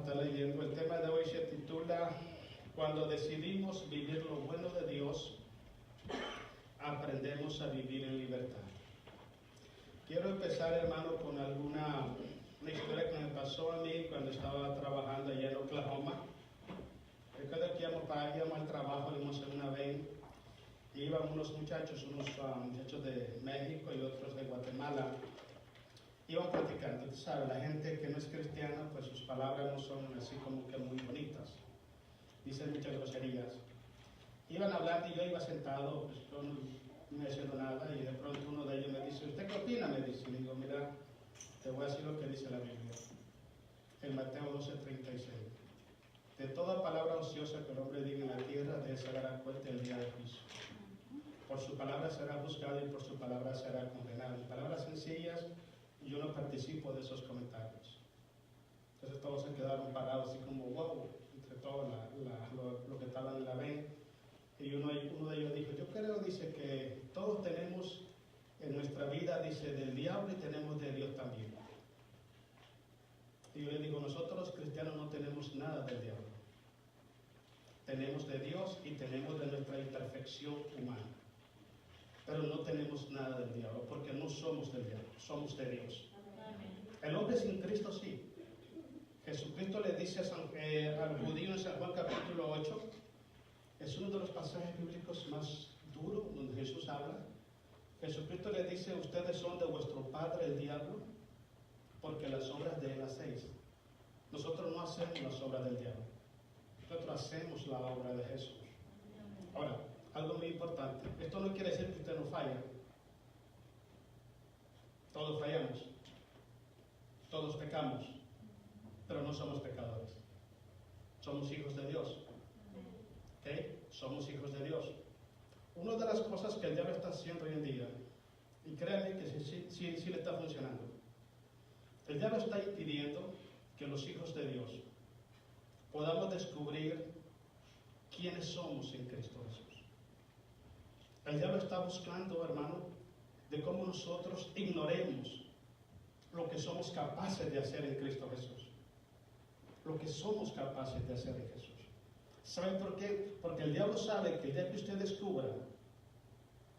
estar leyendo. El tema de hoy se titula Cuando decidimos vivir lo bueno de Dios, aprendemos a vivir en libertad. Quiero empezar, hermano, con una historia que me pasó a mí cuando estaba trabajando allá en Oklahoma. Recuerdo que íbamos al trabajo, íbamos en una vez, y iban unos muchachos de México y otros de Guatemala. Iban platicando, tú sabes, la gente que no es cristiana, pues sus palabras no son así como que muy bonitas. Dicen muchas groserías. Iban hablando y yo iba sentado, pues yo no me haciendo nada, y de pronto uno de ellos me dice, ¿usted qué opina? Me dice, y digo, mira, te voy a decir lo que dice la Biblia. En Mateo 12:36. De toda palabra ociosa que el hombre diga en la tierra, de esa dará cuenta el día del juicio. Por su palabra será buscado y por su palabra será condenado. En palabras sencillas, yo no participo de esos comentarios. Entonces todos se quedaron parados así como wow, entre todo lo que estaban en la ven. Y uno de ellos dijo, yo creo, dice, que todos tenemos en nuestra vida, dice, del diablo y tenemos de Dios también. Y yo le digo, nosotros los cristianos no tenemos nada del diablo. Tenemos de Dios y tenemos de nuestra imperfección humana. Pero no tenemos nada del diablo, porque no somos del diablo, somos de Dios. El hombre sin Cristo sí. Jesucristo le dice al judío en San Juan capítulo 8, es uno de los pasajes bíblicos más duros donde Jesús habla. Jesucristo le dice, ustedes son de vuestro padre el diablo, porque las obras de él hacéis. Nosotros no hacemos las obras del diablo, nosotros hacemos la obra de Jesús. Ahora, algo muy importante, esto no quiere decir que usted no falla. Todos fallamos, todos pecamos, pero no somos pecadores. Somos hijos de Dios. ¿Okay? Somos hijos de Dios. Una de las cosas que el diablo está haciendo hoy en día, y créanme que sí le está funcionando, el diablo está impidiendo que los hijos de Dios podamos descubrir quiénes somos en Cristo Jesús. El diablo está buscando, hermano, de cómo nosotros ignoremos lo que somos capaces de hacer en Cristo Jesús. Lo que somos capaces de hacer en Jesús. ¿Saben por qué? Porque el diablo sabe que el día que usted descubra,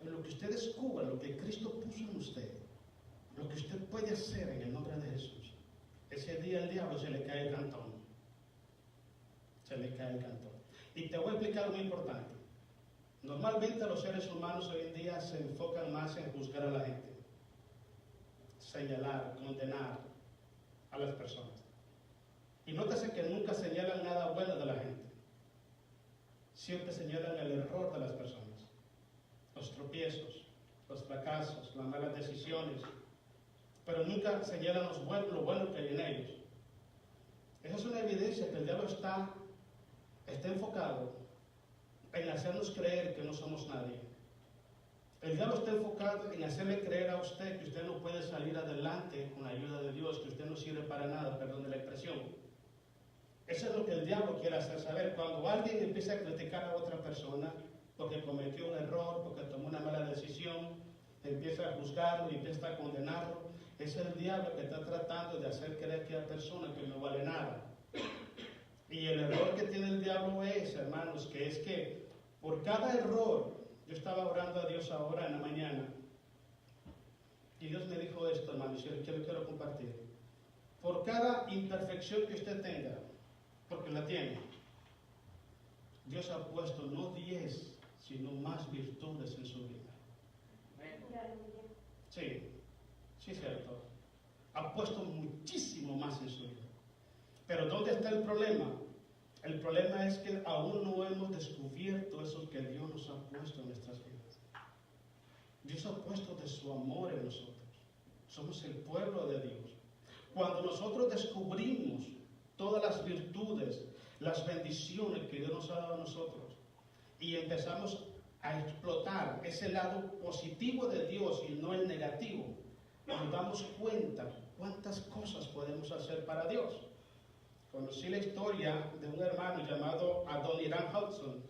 en lo que usted descubra, lo que Cristo puso en usted, lo que usted puede hacer en el nombre de Jesús, ese día el diablo se le cae el cantón. Se le cae el cantón. Y te voy a explicar algo muy importante. Normalmente los seres humanos hoy en día se enfocan más en juzgar a la gente, señalar, condenar a las personas. Y nótese que nunca señalan nada bueno de la gente. Siempre señalan el error de las personas, los tropiezos, los fracasos, las malas decisiones, pero nunca señalan lo bueno que hay en ellos. Esa es una evidencia que el diablo está enfocado en hacernos creer que no somos nadie. El diablo está enfocado en hacerle creer a usted que usted no puede salir adelante con la ayuda de Dios, que usted no sirve para nada, perdón de la expresión. Eso es lo que el diablo quiere hacer saber. Cuando alguien empieza a criticar a otra persona porque cometió un error, porque tomó una mala decisión, empieza a juzgarlo y empieza a condenarlo, ese es el diablo que está tratando de hacer creer a aquella persona que no vale nada. Y el error que tiene el diablo es, hermanos, que es que por cada error, yo estaba orando a Dios ahora en la mañana, y Dios me dijo esto, hermanos, y yo lo quiero compartir. Por cada imperfección que usted tenga, porque la tiene, Dios ha puesto no 10, sino más virtudes en su vida. Sí, sí es cierto. Ha puesto muchísimo más en su vida. Pero ¿dónde está el problema? El problema es que aún no hemos descubierto eso que Dios nos ha puesto en nuestras vidas. Dios ha puesto de su amor en nosotros. Somos el pueblo de Dios. Cuando nosotros descubrimos todas las virtudes, las bendiciones que Dios nos ha dado a nosotros, y empezamos a explotar ese lado positivo de Dios y no el negativo, nos damos cuenta cuántas cosas podemos hacer para Dios. Conocí la historia de un hermano llamado Adoniram Hudson.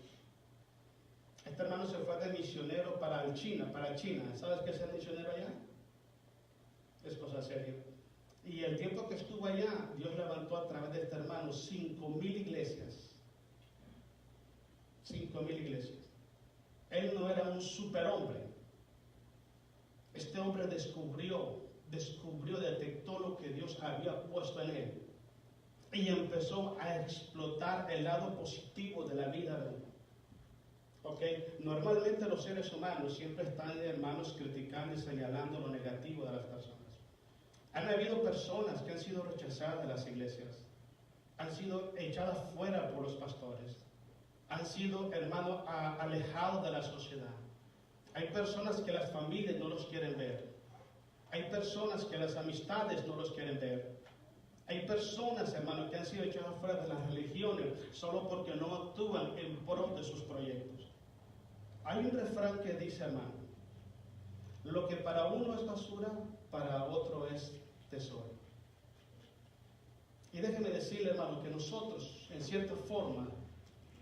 Este hermano se fue de misionero para China. ¿Sabes qué es ser misionero allá? Es cosa seria. Y el tiempo que estuvo allá, Dios levantó a través de este hermano 5,000 iglesias. 5,000 iglesias. Él no era un superhombre. Este hombre descubrió, detectó lo que Dios había puesto en él. Y empezó a explotar el lado positivo de la vida de él. Normalmente los seres humanos siempre están, hermanos, criticando y señalando lo negativo de las personas. Han habido personas que han sido rechazadas de las iglesias, han sido echadas fuera por los pastores, han sido, hermanos, alejados de la sociedad. Hay personas que las familias no los quieren ver. Hay personas que las amistades no los quieren ver. Hay personas, hermanos, que han sido echadas fuera de las religiones solo porque no actúan en pro de sus proyectos. Hay un refrán que dice, hermano, lo que para uno es basura, para otro es tesoro. Y déjeme decirle, hermano, que nosotros, en cierta forma,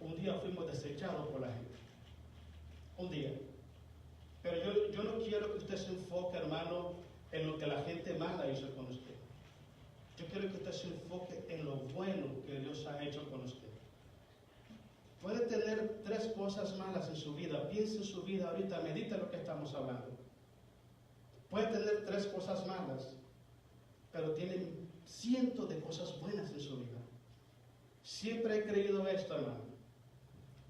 un día fuimos desechados por la gente. Un día. Pero yo no quiero que usted se enfoque, hermano, en lo que la gente mala hizo con usted. Yo quiero que usted se enfoque en lo bueno que Dios ha hecho con usted. Puede tener 3 cosas malas en su vida. Piense en su vida ahorita, medite lo que estamos hablando. Puede tener 3 cosas malas, pero tiene cientos de cosas buenas en su vida. Siempre he creído esto, hermano,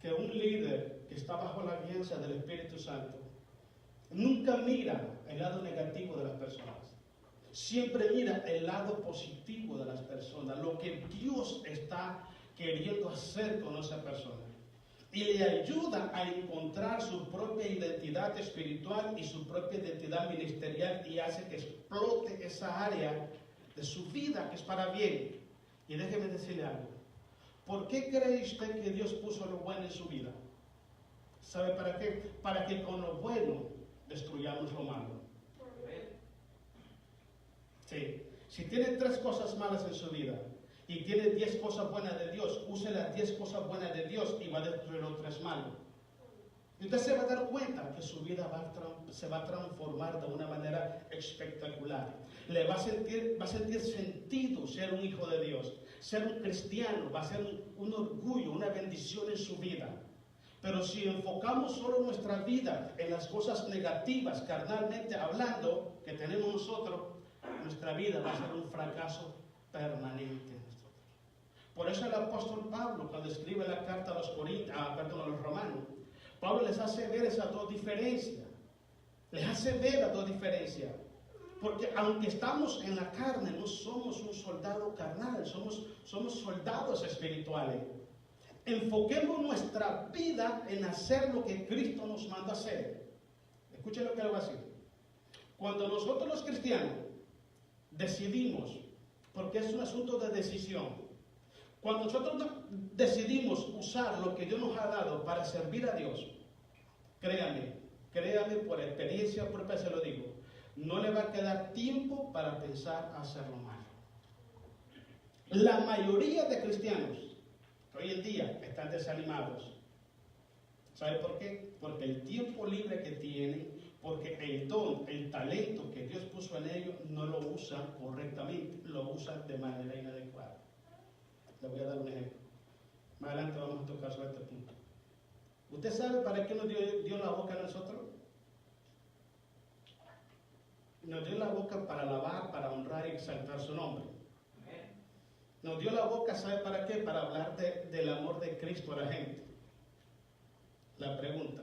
que un líder que está bajo la guianza del Espíritu Santo nunca mira el lado negativo de las personas. Siempre mira el lado positivo de las personas, lo que Dios está queriendo hacer con esa persona. Y le ayuda a encontrar su propia identidad espiritual y su propia identidad ministerial y hace que explote esa área de su vida que es para bien. Y déjeme decirle algo. ¿Por qué cree usted que Dios puso lo bueno en su vida? ¿Sabe para qué? Para que con lo bueno destruyamos lo malo. Sí. Si tiene 3 cosas malas en su vida y tiene 10 cosas buenas de Dios, use las 10 cosas buenas de Dios y va a destruir los 3 malos. Y usted se va a dar cuenta que su vida se va a transformar de una manera espectacular. Le va a sentir sentido ser un hijo de Dios. Ser un cristiano va a ser un orgullo, una bendición en su vida. Pero si enfocamos solo nuestra vida en las cosas negativas, carnalmente hablando, que tenemos nosotros, nuestra vida va a ser un fracaso permanente. Por eso el apóstol Pablo, cuando escribe la carta a los romanos, Pablo les hace ver esas 2 diferencias. Les hace ver las 2 diferencias. Porque aunque estamos en la carne, no somos un soldado carnal, somos soldados espirituales. Enfoquemos nuestra vida en hacer lo que Cristo nos manda hacer. Escuchen lo que le voy a decir. Cuando nosotros los cristianos decidimos, porque es un asunto de decisión, cuando nosotros decidimos usar lo que Dios nos ha dado para servir a Dios, créame por experiencia propia se lo digo, no le va a quedar tiempo para pensar hacerlo mal. La mayoría de cristianos que hoy en día están desanimados. ¿Sabe por qué? Porque el tiempo libre que tienen, porque el don, el talento que Dios puso en ellos, no lo usan correctamente, lo usan de manera inadecuada. Le voy a dar un ejemplo. Más adelante vamos a tocar sobre este punto. ¿Usted sabe para qué nos dio la boca a nosotros? Nos dio la boca para alabar, para honrar y exaltar su nombre. Nos dio la boca, ¿sabe para qué? Para hablar del amor de Cristo a la gente. La pregunta,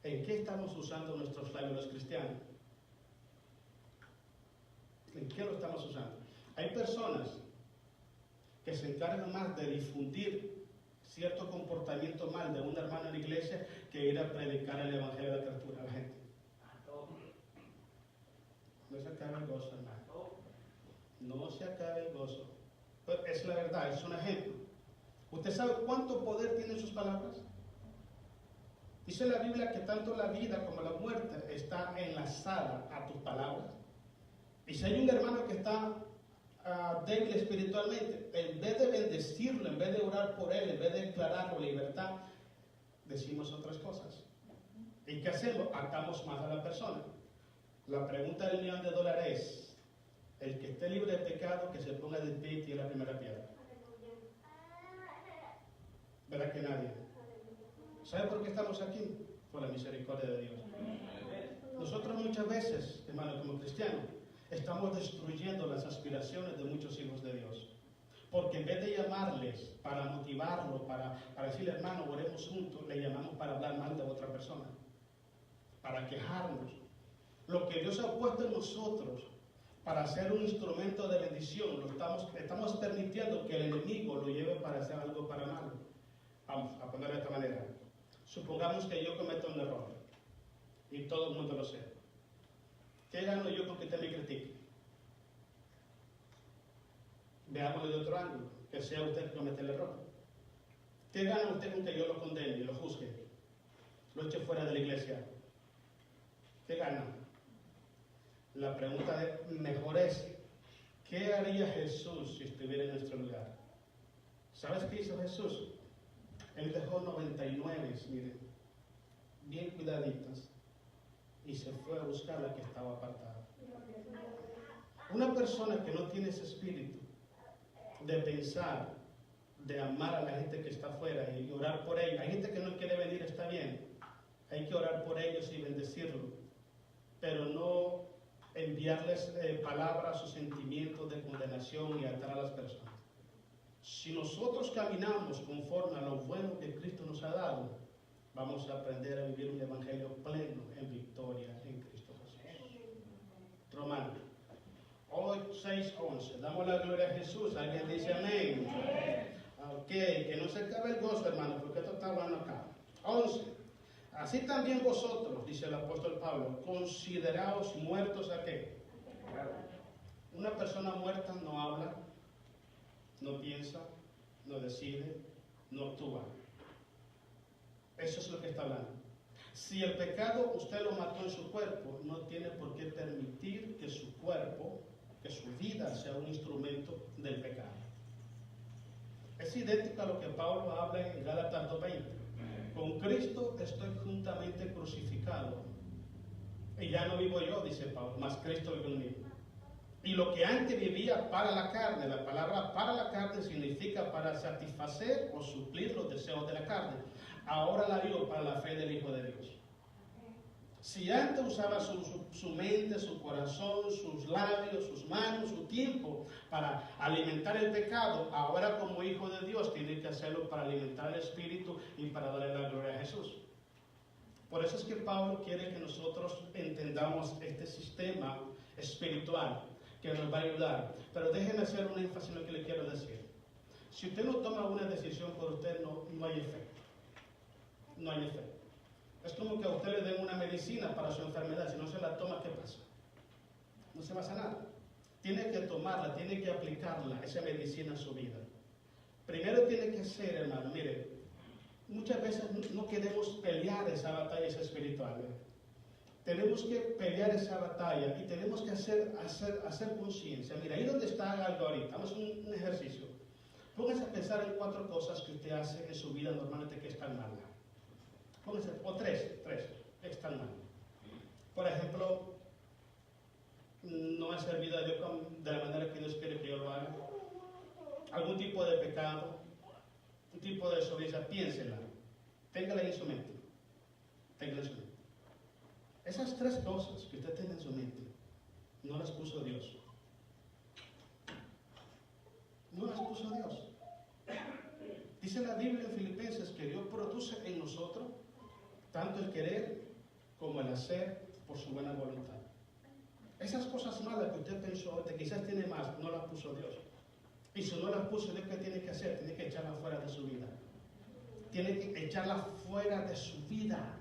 ¿en qué estamos usando nuestros labios los cristianos? ¿En qué lo estamos usando? Hay personas que se encargan más de difundir cierto comportamiento mal de un hermano en la iglesia que ir a predicar el evangelio de la criatura a la gente. No se acaba el gozo, hermano. No se acaba el gozo. Pero es la verdad, es un ejemplo. ¿Usted sabe cuánto poder tienen sus palabras? Dice la Biblia que tanto la vida como la muerte está enlazada a tus palabras. Y si hay un hermano que está débil espiritualmente, en vez de bendecirlo, en vez de orar por él, en vez de declararlo libertad, decimos otras cosas. ¿Y qué hacemos? Atamos más a la persona. La pregunta del $1.000.000 es, El que esté libre de pecado, que se ponga de pie y tire la primera piedra. ¿Verdad que nadie? ¿Sabe por qué estamos aquí? Por la misericordia de Dios. Nosotros muchas veces, hermano, como cristianos, estamos destruyendo las aspiraciones de muchos hijos de Dios. Porque en vez de llamarles para motivarlos, para decirle, hermano, oremos juntos, le llamamos para hablar mal de otra persona, para quejarnos. Lo que Dios ha puesto en nosotros para ser un instrumento de bendición, estamos permitiendo que el enemigo lo lleve para hacer algo para malo. Vamos a ponerlo de esta manera. Supongamos que yo cometo un error y todo el mundo lo sé. ¿Qué gano yo con que usted me critique? Veámoslo de otro ángulo, que sea usted que comete el error. ¿Qué gana usted con que yo lo condene y lo juzgue? Lo eche fuera de la iglesia. ¿Qué gana? La pregunta mejor es, ¿qué haría Jesús si estuviera en nuestro lugar? ¿Sabes qué hizo Jesús? Él dejó 99, miren, bien cuidaditas, y se fue a buscar la que estaba apartada. Una persona que no tiene ese espíritu de pensar, de amar a la gente que está afuera y orar por ellos. Hay gente que no quiere venir, está bien. Hay que orar por ellos y bendecirlos, pero no enviarles palabras o sentimientos de condenación y atar a las personas. Si nosotros caminamos conforme a lo bueno que Cristo nos ha dado, vamos a aprender a vivir un evangelio pleno en victoria en Cristo Jesús. Romanos 6:11. Damos la gloria a Jesús. Alguien dice amén. Ok, que no se acabe el gozo, hermano, porque esto está bueno acá. 11. Así también vosotros, dice el apóstol Pablo, consideraos muertos a qué. Una persona muerta no habla, no piensa, no decide, no actúa. Eso es lo que está hablando. Si el pecado usted lo mató en su cuerpo, no tiene por qué permitir que su cuerpo, que su vida sea un instrumento del pecado. Es idéntico a lo que Pablo habla en Gálatas 2:20. Con Cristo estoy juntamente crucificado. Y ya no vivo yo, dice Pablo, mas Cristo vive en mí. Y lo que antes vivía para la carne, la palabra para la carne significa para satisfacer o suplir los deseos de la carne. Ahora la vivo para la fe del Hijo de Dios. Si antes usaba su mente, su corazón, sus labios, sus manos, su tiempo para alimentar el pecado, ahora como hijo de Dios tiene que hacerlo para alimentar el Espíritu y para darle la gloria a Jesús. Por eso es que Pablo quiere que nosotros entendamos este sistema espiritual que nos va a ayudar. Pero déjenme hacer un énfasis en lo que le quiero decir. Si usted no toma una decisión por usted, no hay efecto. No hay efecto. Es como que a usted le den una medicina para su enfermedad. Si no se la toma, ¿qué pasa? No se va a sanar. Tiene que tomarla, tiene que aplicarla, esa medicina a su vida. Primero tiene que ser, hermano, mire, muchas veces no queremos pelear esa batalla espiritual. Tenemos que pelear esa batalla y tenemos que hacer conciencia. Mira, ahí donde está algo ahorita, vamos a un ejercicio. Póngase a pensar en 4 cosas que usted hace en su vida normalmente que están mal. Póngase, o tres que están mal. Por ejemplo, no he servido a Dios de la manera que Dios quiere que yo lo haga. Algún tipo de pecado, un tipo de desobediencia, piénsela. Téngala en su mente. Téngala en su mente. Esas 3 cosas que usted tiene en su mente, no las puso Dios. No las puso Dios. Dice la Biblia en Filipenses que Dios produce en nosotros tanto el querer como el hacer por su buena voluntad. Esas cosas malas que usted pensó, que quizás tiene más, no las puso Dios. Y si no las puso Dios, ¿qué tiene que hacer? Tiene que echarlas fuera de su vida. Tiene que echarlas fuera de su vida.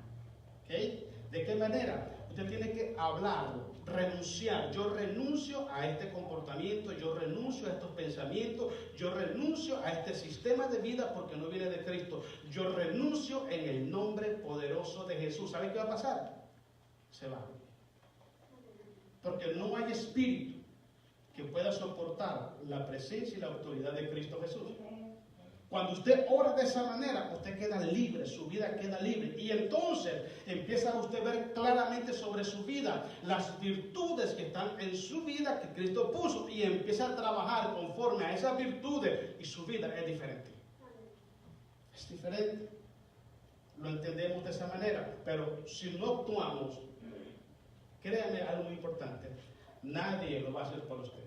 ¿Okay? ¿De qué manera? Usted tiene que hablarlo, renunciar. Yo renuncio a este comportamiento, yo renuncio a estos pensamientos, yo renuncio a este sistema de vida porque no viene de Cristo. Yo renuncio en el nombre poderoso de Jesús. ¿Sabe qué va a pasar? Se va. Porque no hay espíritu que pueda soportar la presencia y la autoridad de Cristo Jesús. Cuando usted ora de esa manera, usted queda libre, su vida queda libre. Y entonces empieza usted a ver claramente sobre su vida las virtudes que están en su vida que Cristo puso y empieza a trabajar conforme a esas virtudes y su vida es diferente. Es diferente. Lo entendemos de esa manera. Pero si no actuamos, créame algo muy importante, nadie lo va a hacer por usted.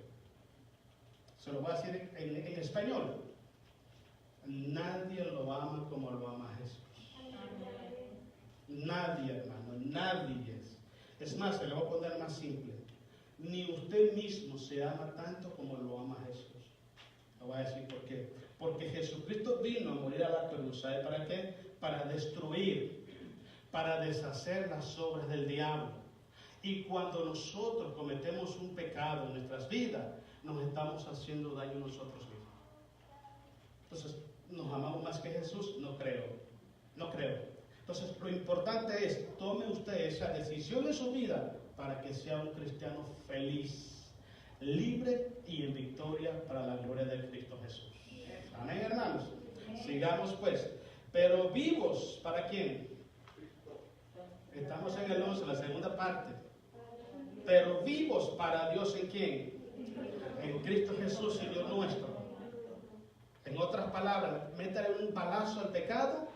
Se lo voy a decir en español. Nadie lo ama como lo ama Jesús. Nadie, hermano, nadie es. Es más, se lo voy a poner más simple. Ni usted mismo se ama tanto como lo ama Jesús. Lo voy a decir por qué. Porque Jesucristo vino a morir a la cruz. ¿Sabe para qué? Para destruir, para deshacer las obras del diablo. Y cuando nosotros cometemos un pecado en nuestras vidas, nos estamos haciendo daño a nosotros mismos. Entonces, ¿nos amamos más que Jesús? No creo. No creo. Entonces, lo importante es, tome usted esa decisión en su vida para que sea un cristiano feliz, libre y en victoria para la gloria de Cristo Jesús. Amén, hermanos. Sigamos pues. Pero vivos, ¿para quién? Estamos en el 11, la segunda parte. Pero vivos para Dios, ¿en quién? En Cristo Jesús, Señor nuestro. En otras palabras, métale un balazo al pecado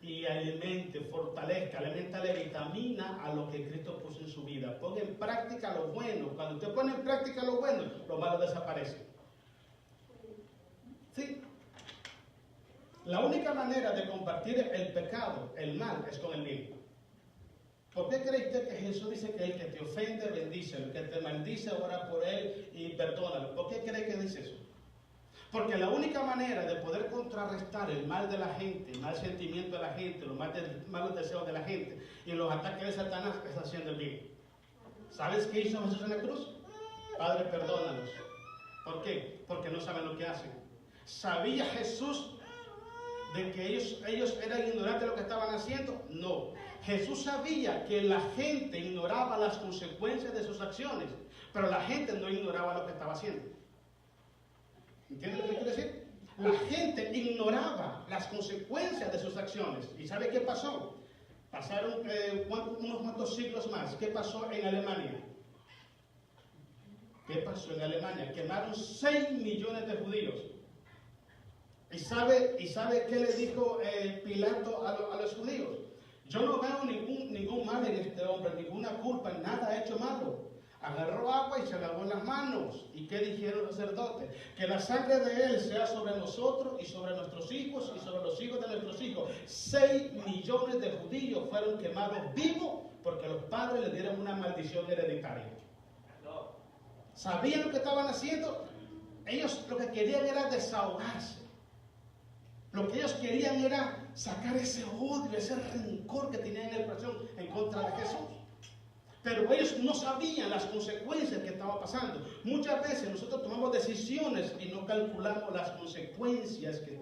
y alimente, fortalezca, alimentale vitamina a lo que Cristo puso en su vida. Ponga en práctica lo bueno. Cuando usted pone en práctica lo bueno, lo malo desaparece. ¿Sí? La única manera de combatir el pecado, el mal, es con el mismo. ¿Por qué cree usted que Jesús dice que el que te ofende, bendícelo, el que te maldice, ora por él y perdónalo? ¿Por qué cree que dice eso? Porque la única manera de poder contrarrestar el mal de la gente, el mal sentimiento de la gente, los malos deseos de la gente y los ataques de Satanás, es haciendo el bien. ¿Sabes qué hizo Jesús en la cruz? Padre, perdónalos. ¿Por qué? Porque no saben lo que hacen. ¿Sabía Jesús de que ellos eran ignorantes de lo que estaban haciendo? No. Jesús sabía que la gente ignoraba las consecuencias de sus acciones, pero la gente no ignoraba lo que estaba haciendo. ¿Entiendes lo que quiero decir? La gente ignoraba las consecuencias de sus acciones. ¿Y sabe qué pasó? Pasaron unos cuantos siglos más. ¿Qué pasó en Alemania? ¿Qué pasó en Alemania? Quemaron 6 millones de judíos. ¿Y sabe qué le dijo Pilato a los judíos? Yo no veo ningún mal en este hombre, ninguna culpa, nada ha hecho malo. Agarró agua y se lavó las manos. ¿Y qué dijeron los sacerdotes? Que la sangre de él sea sobre nosotros y sobre nuestros hijos y sobre los hijos de nuestros hijos. 6 millones de judíos fueron quemados vivos porque los padres les dieron una maldición hereditaria. ¿Sabían lo que estaban haciendo? Ellos lo que querían era desahogarse. Lo que ellos querían era sacar ese odio, ese rencor que tenían en el corazón en contra de Jesús. Pero ellos no sabían las consecuencias que estaba pasando. Muchas veces nosotros tomamos decisiones y no calculamos las consecuencias que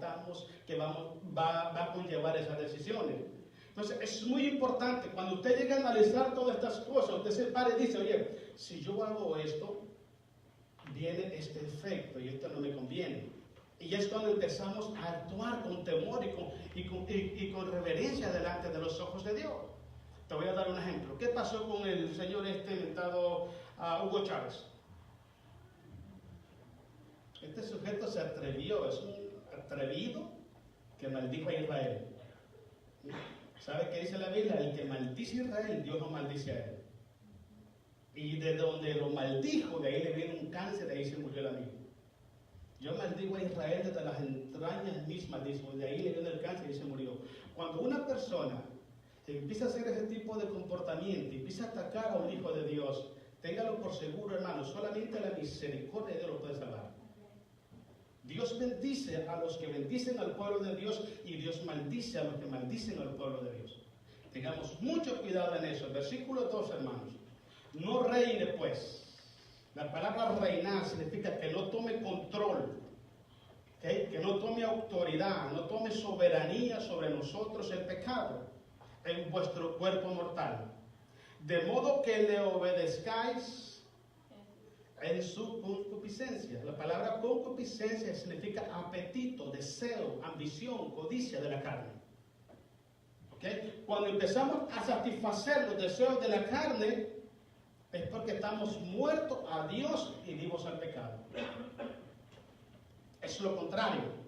va a conllevar esas decisiones. Entonces es muy importante, cuando usted llega a analizar todas estas cosas, usted se para y dice, oye, si yo hago esto, viene este efecto y esto no me conviene. Y es cuando empezamos a actuar con temor y con reverencia delante de los ojos de Dios. Te voy a dar un ejemplo. ¿Qué pasó con el señor mentado Hugo Chávez? Este sujeto se atrevió, es un atrevido que maldijo a Israel. ¿Sabe qué dice la Biblia? El que maldice a Israel, Dios no maldice a él. Y de donde lo maldijo, de ahí le viene un cáncer, de ahí se murió el amigo. Yo maldigo a Israel desde las entrañas mismas, de ahí le viene el cáncer y se murió. Cuando una persona empieza a hacer ese tipo de comportamiento, empieza a atacar a un hijo de Dios, téngalo por seguro, hermano, solamente la misericordia de Dios lo puede salvar. Dios bendice a los que bendicen al pueblo de Dios y Dios maldice a los que maldicen al pueblo de Dios. Tengamos mucho cuidado en eso. El versículo 2, hermanos. No reine, pues. La palabra reinar significa que no tome control, ¿okay? Que no tome autoridad, no tome soberanía sobre nosotros el pecado en vuestro cuerpo mortal. De modo que le obedezcáis en su concupiscencia. La palabra concupiscencia significa apetito, deseo, ambición. ambición, codicia de la carne. ¿Okay? Cuando empezamos a satisfacer los deseos de la carne, es porque estamos muertos a Dios y vivos al pecado. Es lo contrario.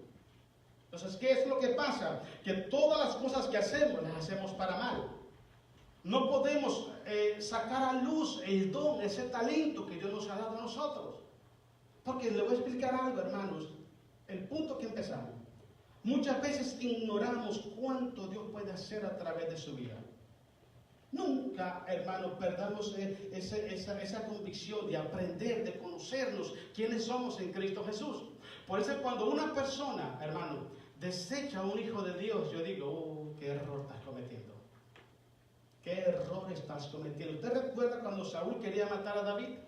Entonces, ¿qué es lo que pasa? Que todas las cosas que hacemos, las hacemos para mal. No podemos sacar a luz el don, ese talento que Dios nos ha dado a nosotros. Porque le voy a explicar algo, hermanos. El punto que empezamos. Muchas veces ignoramos cuánto Dios puede hacer a través de su vida. Nunca, hermanos, perdamos esa convicción de aprender, de conocernos quiénes somos en Cristo Jesús. Por eso cuando una persona, hermano, desecha a un hijo de Dios, yo digo, qué error estás cometiendo. ¿Qué error estás cometiendo? ¿Usted recuerda cuando Saúl quería matar a David?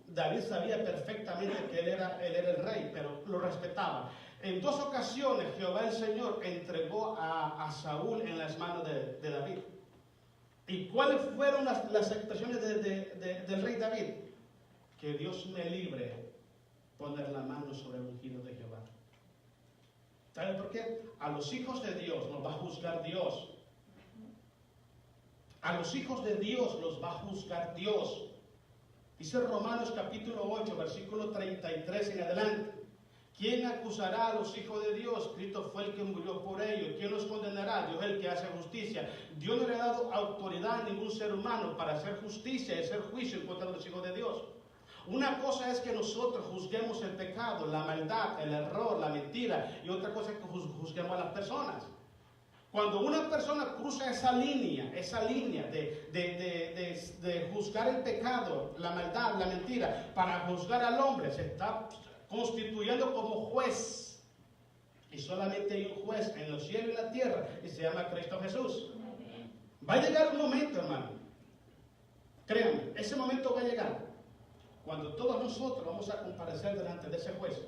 David sabía perfectamente que él era el rey, pero lo respetaba. En 2 ocasiones Jehová el Señor entregó a Saúl en las manos de David. ¿Y cuáles fueron las expresiones del rey David? Que Dios me libre poner la mano sobre el ungido de Jehová. ¿Saben por qué? A los hijos de Dios nos va a juzgar Dios. A los hijos de Dios los va a juzgar Dios. Dice Romanos capítulo 8, versículo 33 en adelante. ¿Quién acusará a los hijos de Dios? Cristo fue el que murió por ellos. ¿Quién los condenará? Dios es el que hace justicia. Dios no le ha dado autoridad a ningún ser humano para hacer justicia y hacer juicio en contra de los hijos de Dios. Una cosa es que nosotros juzguemos el pecado, la maldad, el error, la mentira, y otra cosa es que juzguemos a las personas. Cuando una persona cruza esa línea de juzgar el pecado, la maldad, la mentira, para juzgar al hombre, se está constituyendo como juez. Y solamente hay un juez en los cielos y la tierra, y se llama Cristo Jesús. Va a llegar un momento, hermano. Créanme, ese momento va a llegar. Cuando todos nosotros vamos a comparecer delante de ese juez.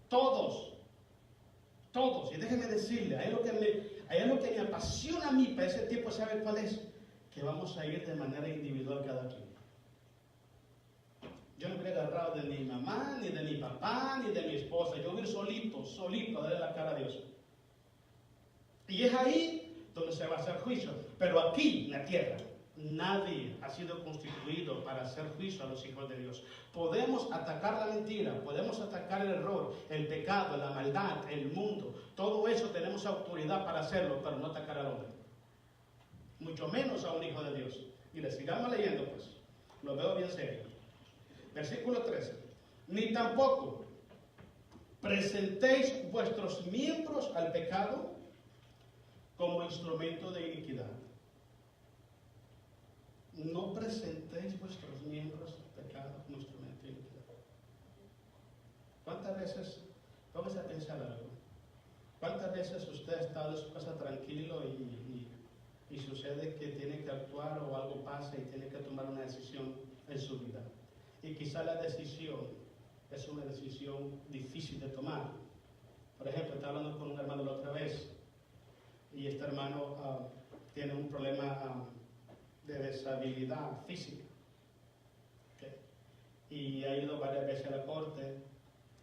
Todos. Y déjenme decirle, hay algo que me apasiona a mí para ese tiempo, ¿sabe cuál es? Que vamos a ir de manera individual cada quien. Yo no voy agarrado de mi mamá, ni de mi papá, ni de mi esposa. Yo voy a ir solito a darle la cara a Dios. Y es ahí donde se va a hacer juicio. Pero aquí, en la tierra, nadie ha sido constituido para hacer juicio a los hijos de Dios. Podemos atacar la mentira, podemos atacar el error, el pecado, la maldad, el mundo. Todo eso tenemos autoridad para hacerlo, pero no atacar al hombre. Mucho menos a un hijo de Dios. Mire, sigamos leyendo pues. Lo veo bien serio. Versículo 13. Ni tampoco presentéis vuestros miembros al pecado como instrumento de iniquidad. No presentéis vuestros miembros al pecado como instrumento de iniquidad. ¿Cuántas veces, vamos a pensar algo, cuántas veces usted ha estado en su casa tranquilo y sucede que tiene que actuar o algo pasa y tiene que tomar una decisión en su vida? Y quizá la decisión es una decisión difícil de tomar. Por ejemplo, estaba hablando con un hermano la otra vez y este hermano tiene un problema de deshabilidad física. ¿Okay? Y ha ido varias veces a la corte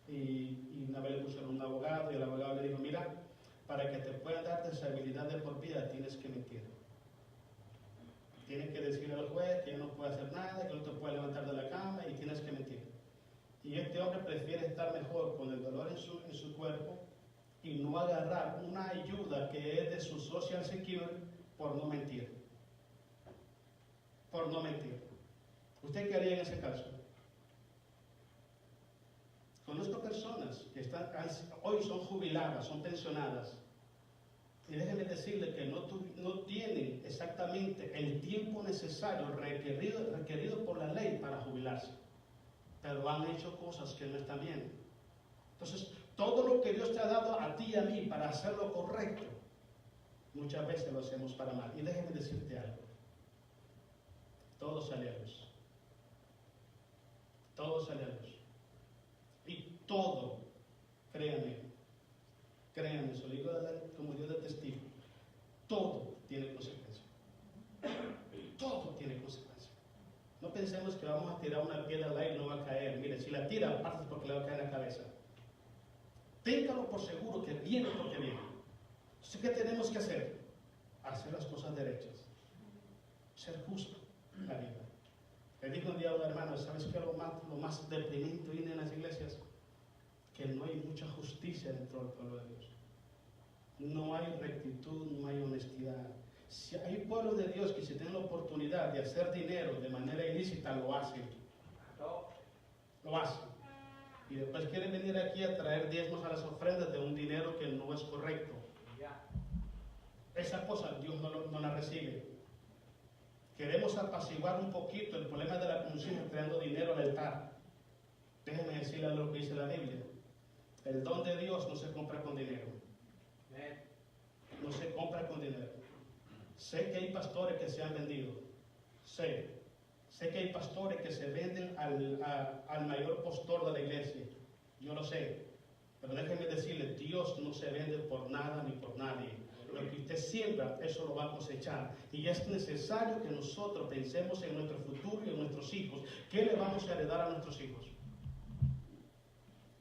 y una vez le pusieron un abogado y el abogado le dijo, mira, para que te puedan dar deshabilidad de por vida tienes que mentir. Tienes que decirle al juez que no puede hacer nada, que no te puede levantar de la cama y tienes que mentir. Y este hombre prefiere estar mejor con el dolor en su cuerpo y no agarrar una ayuda que es de su Social Security por no mentir. Por no mentir. ¿Usted qué haría en ese caso? Conozco personas que hoy son jubiladas, son pensionadas. Y déjenme decirle que no tienen exactamente el tiempo necesario requerido por la ley para jubilarse. Pero han hecho cosas que no están bien. Entonces, todo lo que Dios te ha dado a ti y a mí para hacer lo correcto, muchas veces lo hacemos para mal. Y déjenme decirte algo. Todo sale a luz. Todo sale a luz. Y todo, créanme, se lo digo como Dios de testigo, todo tiene consecuencias. Todo tiene consecuencias. No pensemos que vamos a tirar una piedra al aire y no va a caer. Mire, si la tira, aparte porque le va a caer en la cabeza. Téngalo por seguro que viene porque viene. Entonces, ¿qué tenemos que hacer? Hacer las cosas derechas. Ser justo en la vida. Le dijo un día a un hermano, ¿sabes qué es lo más deprimente hoy en las iglesias? Que no hay mucha justicia dentro del pueblo de Dios. No hay rectitud, no hay honestidad. Si hay pueblo de Dios que si tienen la oportunidad de hacer dinero de manera ilícita, lo hacen. Lo hacen. Y después quieren venir aquí a traer diezmos a las ofrendas de un dinero que no es correcto. Esa cosa Dios no la recibe. Queremos apaciguar un poquito el problema de la conciencia trayendo dinero al altar. Déjenme decirles lo que dice la Biblia. El don de Dios no se compra con dinero. No se compra con dinero. Sé que hay pastores que se han vendido. Sé que hay pastores que se venden al mayor pastor de la iglesia. Yo lo sé. Pero déjenme decirles, Dios no se vende por nada ni por nadie. Lo que usted siembra, eso lo va a cosechar. Y es necesario que nosotros pensemos en nuestro futuro y en nuestros hijos. ¿Qué le vamos a heredar a nuestros hijos?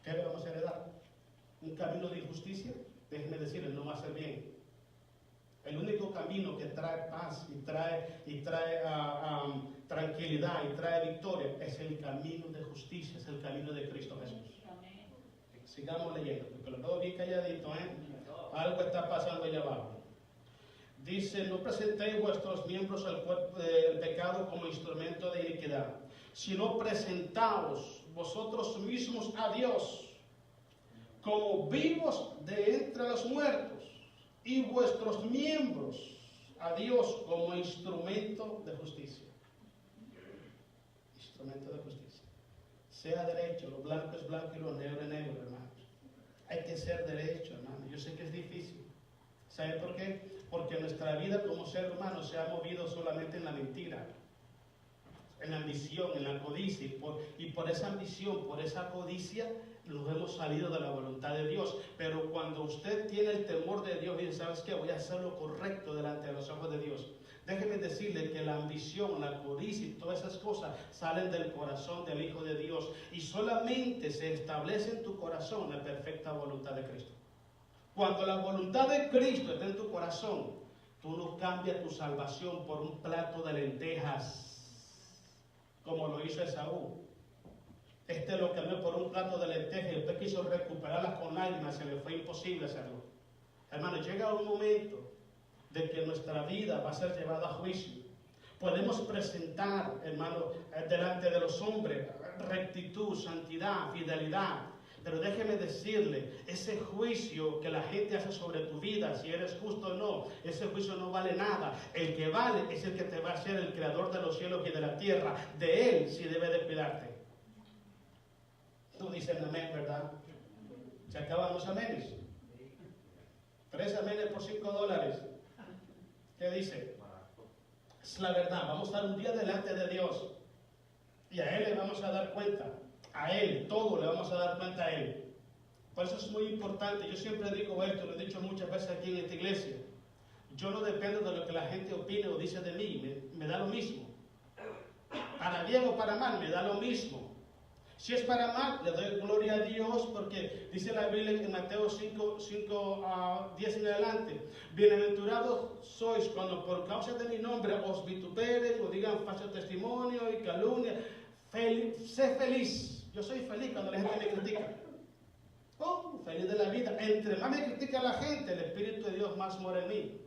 ¿Qué le vamos a heredar? ¿Un camino de injusticia? Déjenme decirles, no va a ser bien. El único camino que trae paz y trae tranquilidad y trae victoria es el camino de justicia, es el camino de Cristo Jesús. Sigamos leyendo, porque lo veo bien calladito, Algo está pasando allá abajo. Dice, no presentéis vuestros miembros al cuerpo del pecado como instrumento de iniquidad, sino presentaos vosotros mismos a Dios como vivos de entre los muertos, y vuestros miembros a Dios como instrumento de justicia. Instrumento de justicia. Sea derecho, lo blanco es blanco y lo negro es negro, hermanos. Hay que ser derecho, hermanos. Yo sé que es difícil. ¿Sabe por qué? Porque nuestra vida como ser humano se ha movido solamente en la mentira, en la ambición, en la codicia, y por esa ambición, por esa codicia, nos hemos salido de la voluntad de Dios. Pero cuando usted tiene el temor de Dios y dice, ¿sabes qué? Voy a hacer lo correcto delante de los ojos de Dios. Déjeme decirle que la ambición, la codicia y todas esas cosas salen del corazón del Hijo de Dios, y solamente se establece en tu corazón la perfecta voluntad de Cristo. Cuando la voluntad de Cristo está en tu corazón, tú no cambias tu salvación por un plato de lentejas, como lo hizo Esaú. Lo cambió por un plato de lentejas y después quiso recuperarlas con lágrimas, se le fue imposible hacerlo. Hermano, llega un momento de que nuestra vida va a ser llevada a juicio. Podemos presentar, hermano, delante de los hombres rectitud, santidad, fidelidad. Pero déjeme decirle, ese juicio que la gente hace sobre tu vida, si eres justo o no, ese juicio no vale nada. El que vale es el que te va a ser el creador de los cielos y de la tierra. De él sí debe de cuidarte. No dicen amén, ¿verdad? Se acaban los amenes. 3 amenes por $5. ¿Qué dice? Es la verdad. Vamos a estar un día delante de Dios y a Él le vamos a dar cuenta. A Él, todo le vamos a dar cuenta a Él. Por eso es muy importante. Yo siempre digo esto, lo he dicho muchas veces aquí en esta iglesia. Yo no dependo de lo que la gente opine o dice de mí. Me da lo mismo. Para bien o para mal, me da lo mismo. Si es para mal, le doy gloria a Dios, porque dice la Biblia en Mateo 5:10 en adelante: bienaventurados sois cuando por causa de mi nombre os vituperen o digan falso testimonio y calumnia. Sé feliz. Yo soy feliz cuando la gente me critica. Feliz de la vida. Entre más me critica la gente, el Espíritu de Dios más mora en mí.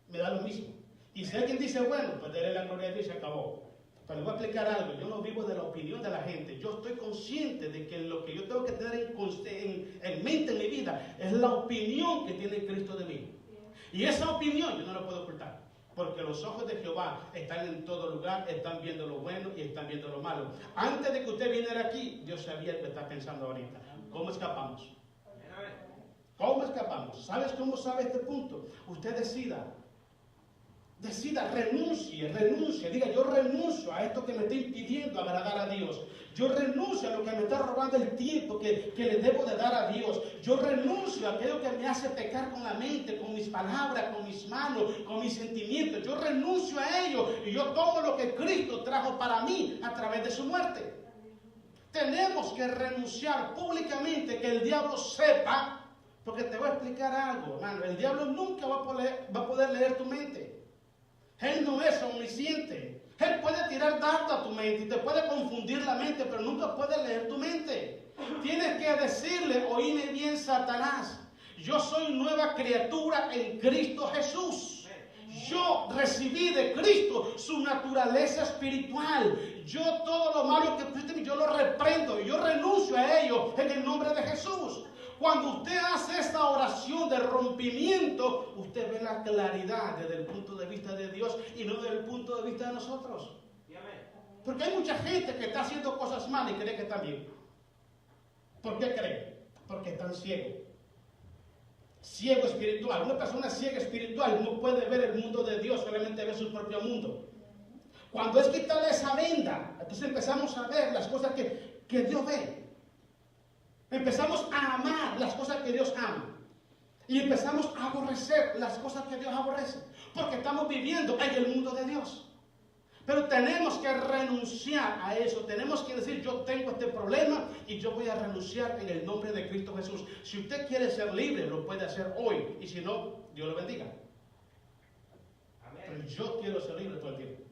Me da lo mismo. Y si alguien dice, bueno, pues daré la gloria a Dios y se acabó. Pero les voy a explicar algo. Yo no vivo de la opinión de la gente. Yo estoy consciente de que lo que yo tengo que tener en mente en mi vida es la opinión que tiene Cristo de mí. Y esa opinión yo no la puedo ocultar. Porque los ojos de Jehová están en todo lugar, están viendo lo bueno y están viendo lo malo. Antes de que usted viniera aquí, Dios sabía lo que está pensando ahorita. ¿Cómo escapamos? ¿Cómo escapamos? ¿Sabes cómo sabe este punto? Usted decida, renuncie. Diga, yo renuncio a esto que me está impidiendo agradar a Dios. Yo renuncio a lo que me está robando el tiempo que le debo de dar a Dios. Yo renuncio a aquello que me hace pecar con la mente, con mis palabras, con mis manos, con mis sentimientos. Yo renuncio a ello y yo tomo lo que Cristo trajo para mí a través de su muerte. Tenemos que renunciar públicamente, que el diablo sepa, porque te voy a explicar algo, hermano. El diablo nunca va a poder leer tu mente. Él no es omnisciente. Él puede tirar dardo a tu mente y te puede confundir la mente, pero nunca puede leer tu mente. Tienes que decirle, oíme bien, Satanás, yo soy nueva criatura en Cristo Jesús. Yo recibí de Cristo su naturaleza espiritual. Yo todo lo malo que pusiste en mí, yo lo reprendo y yo renuncio a ello en el nombre de Jesús. Cuando usted hace esta oración de rompimiento, usted ve la claridad desde el punto de vista de Dios y no desde el punto de vista de nosotros. Porque hay mucha gente que está haciendo cosas malas y cree que está bien. ¿Por qué cree? Porque están ciegos. Ciego espiritual. Una persona ciega espiritual no puede ver el mundo de Dios, solamente ve su propio mundo. Cuando es quitarle esa venda, entonces empezamos a ver las cosas que Dios ve. Empezamos a amar las cosas que Dios ama. Y empezamos a aborrecer las cosas que Dios aborrece. Porque estamos viviendo en el mundo de Dios. Pero tenemos que renunciar a eso. Tenemos que decir, yo tengo este problema y yo voy a renunciar en el nombre de Cristo Jesús. Si usted quiere ser libre, lo puede hacer hoy. Y si no, Dios lo bendiga. Amén. Pero yo quiero ser libre todo el tiempo.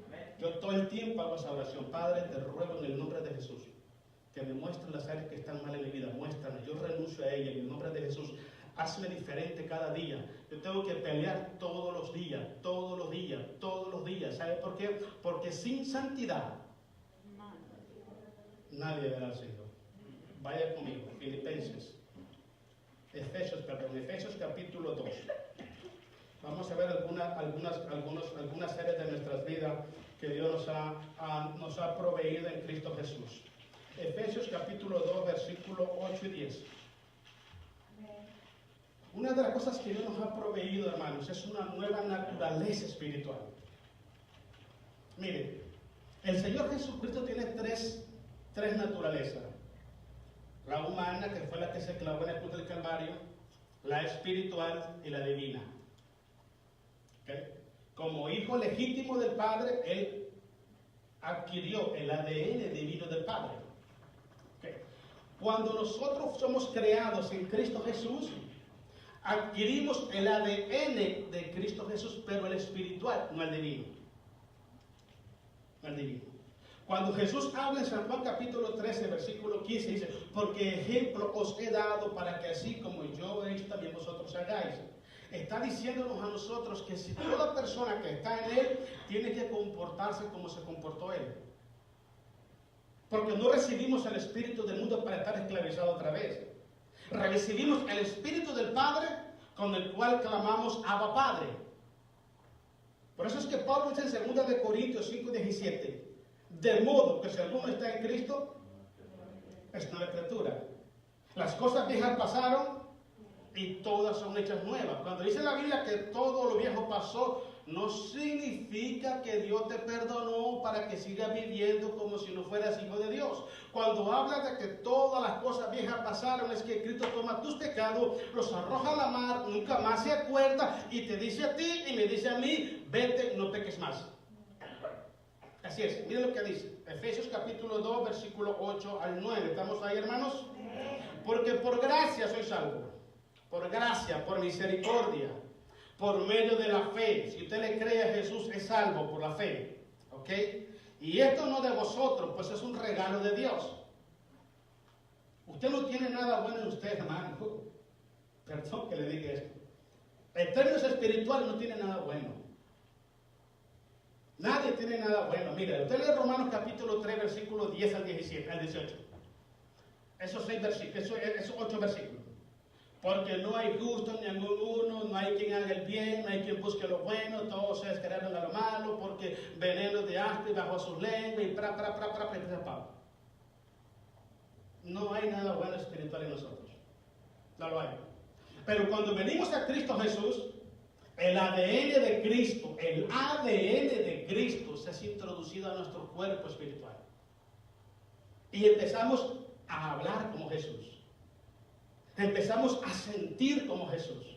Amén. Yo todo el tiempo hago esa oración. Padre, te ruego en el nombre de Jesús que me muestren las áreas que están mal en mi vida. Muéstrame. Yo renuncio a ella en el nombre de Jesús. Hazme diferente cada día. Yo tengo que pelear todos los días, todos los días, todos los días. ¿Sabe por qué? Porque sin santidad nadie verá al Señor. Vaya conmigo, Efesios capítulo 2. Vamos a ver algunas áreas de nuestras vidas que Dios nos ha proveído en Cristo Jesús. Efesios capítulo 2, versículo 8 y 10. Una de las cosas que Dios nos ha proveído, hermanos, es una nueva naturaleza espiritual. Mire, el Señor Jesucristo tiene tres naturalezas. La humana, que fue la que se clavó en el cruz del Calvario, la espiritual y la divina. ¿Okay? Como hijo legítimo del Padre, Él adquirió el ADN divino del Padre. ¿Okay? Cuando nosotros somos creados en Cristo Jesús, adquirimos el ADN de Cristo Jesús, pero el espiritual, no el divino. No el divino. Cuando Jesús habla en San Juan capítulo 13, versículo 15, dice, porque ejemplo os he dado para que así como yo he hecho, también vosotros hagáis. Está diciéndonos a nosotros que si toda persona que está en Él tiene que comportarse como se comportó Él. Porque no recibimos el espíritu del mundo para estar esclavizados otra vez. Recibimos el Espíritu del Padre con el cual clamamos Abba Padre. Por eso es que Pablo dice en 2 Corintios 5:17, de modo que si alguno está en Cristo, es nueva criatura. Las cosas viejas pasaron y todas son hechas nuevas. Cuando dice la Biblia que todo lo viejo pasó, no significa que Dios te perdonó para que sigas viviendo como si no fueras hijo de Dios. Cuando habla de que todas las cosas viejas pasaron, es que Cristo toma tus pecados, los arroja a la mar, nunca más se acuerda y te dice a ti y me dice a mí, vete, no peques más. Así es, miren lo que dice. Efesios capítulo 2, versículo 8 al 9. ¿Estamos ahí, hermanos? Porque por gracia soy salvo. Por gracia, por misericordia, por medio de la fe. Si usted le cree a Jesús, es salvo por la fe. ¿Ok? Y esto no de vosotros, pues es un regalo de Dios. Usted no tiene nada bueno en usted, hermano. Perdón que le diga esto. En términos espirituales no tiene nada bueno. Nadie tiene nada bueno. Mira, usted lee Romanos capítulo 3, versículos 10 al 18. Esos 8 versículos. Porque no hay justo ni alguno, no hay quien haga el bien, no hay quien busque lo bueno, todos se descargaron a lo malo, porque veneno de aspe bajo sus lenguas y no hay nada bueno espiritual en nosotros. No lo hay. Pero cuando venimos a Cristo Jesús, el ADN de Cristo se ha introducido a nuestro cuerpo espiritual. Y empezamos a hablar como Jesús. Empezamos a sentir como Jesús.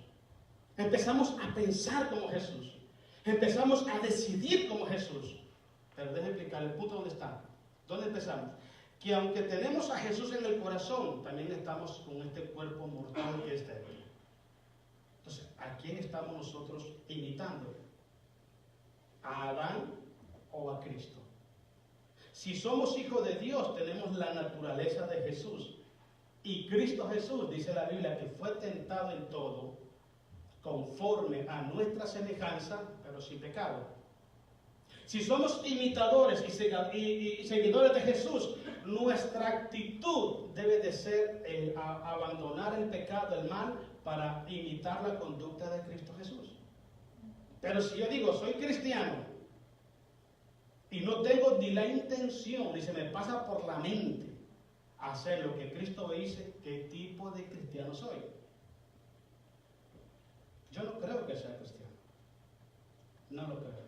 Empezamos a pensar como Jesús. Empezamos a decidir como Jesús. Pero déjenme explicar el punto donde está. ¿Dónde empezamos? que aunque tenemos a Jesús en el corazón, también estamos con este cuerpo mortal que es débil. Entonces, ¿a quién estamos nosotros imitando? ¿A Adán o a Cristo? Si somos hijos de Dios, tenemos la naturaleza de Jesús. Y Cristo Jesús, dice la Biblia, que fue tentado en todo, conforme a nuestra semejanza, pero sin pecado. Si somos imitadores y seguidores de Jesús, nuestra actitud debe de ser abandonar el pecado, el mal, para imitar la conducta de Cristo Jesús. Pero si yo digo, soy cristiano, y no tengo ni la intención, ni se me pasa por la mente hacer lo que Cristo dice, ¿qué tipo de cristiano soy? Yo no creo que sea cristiano. No lo creo.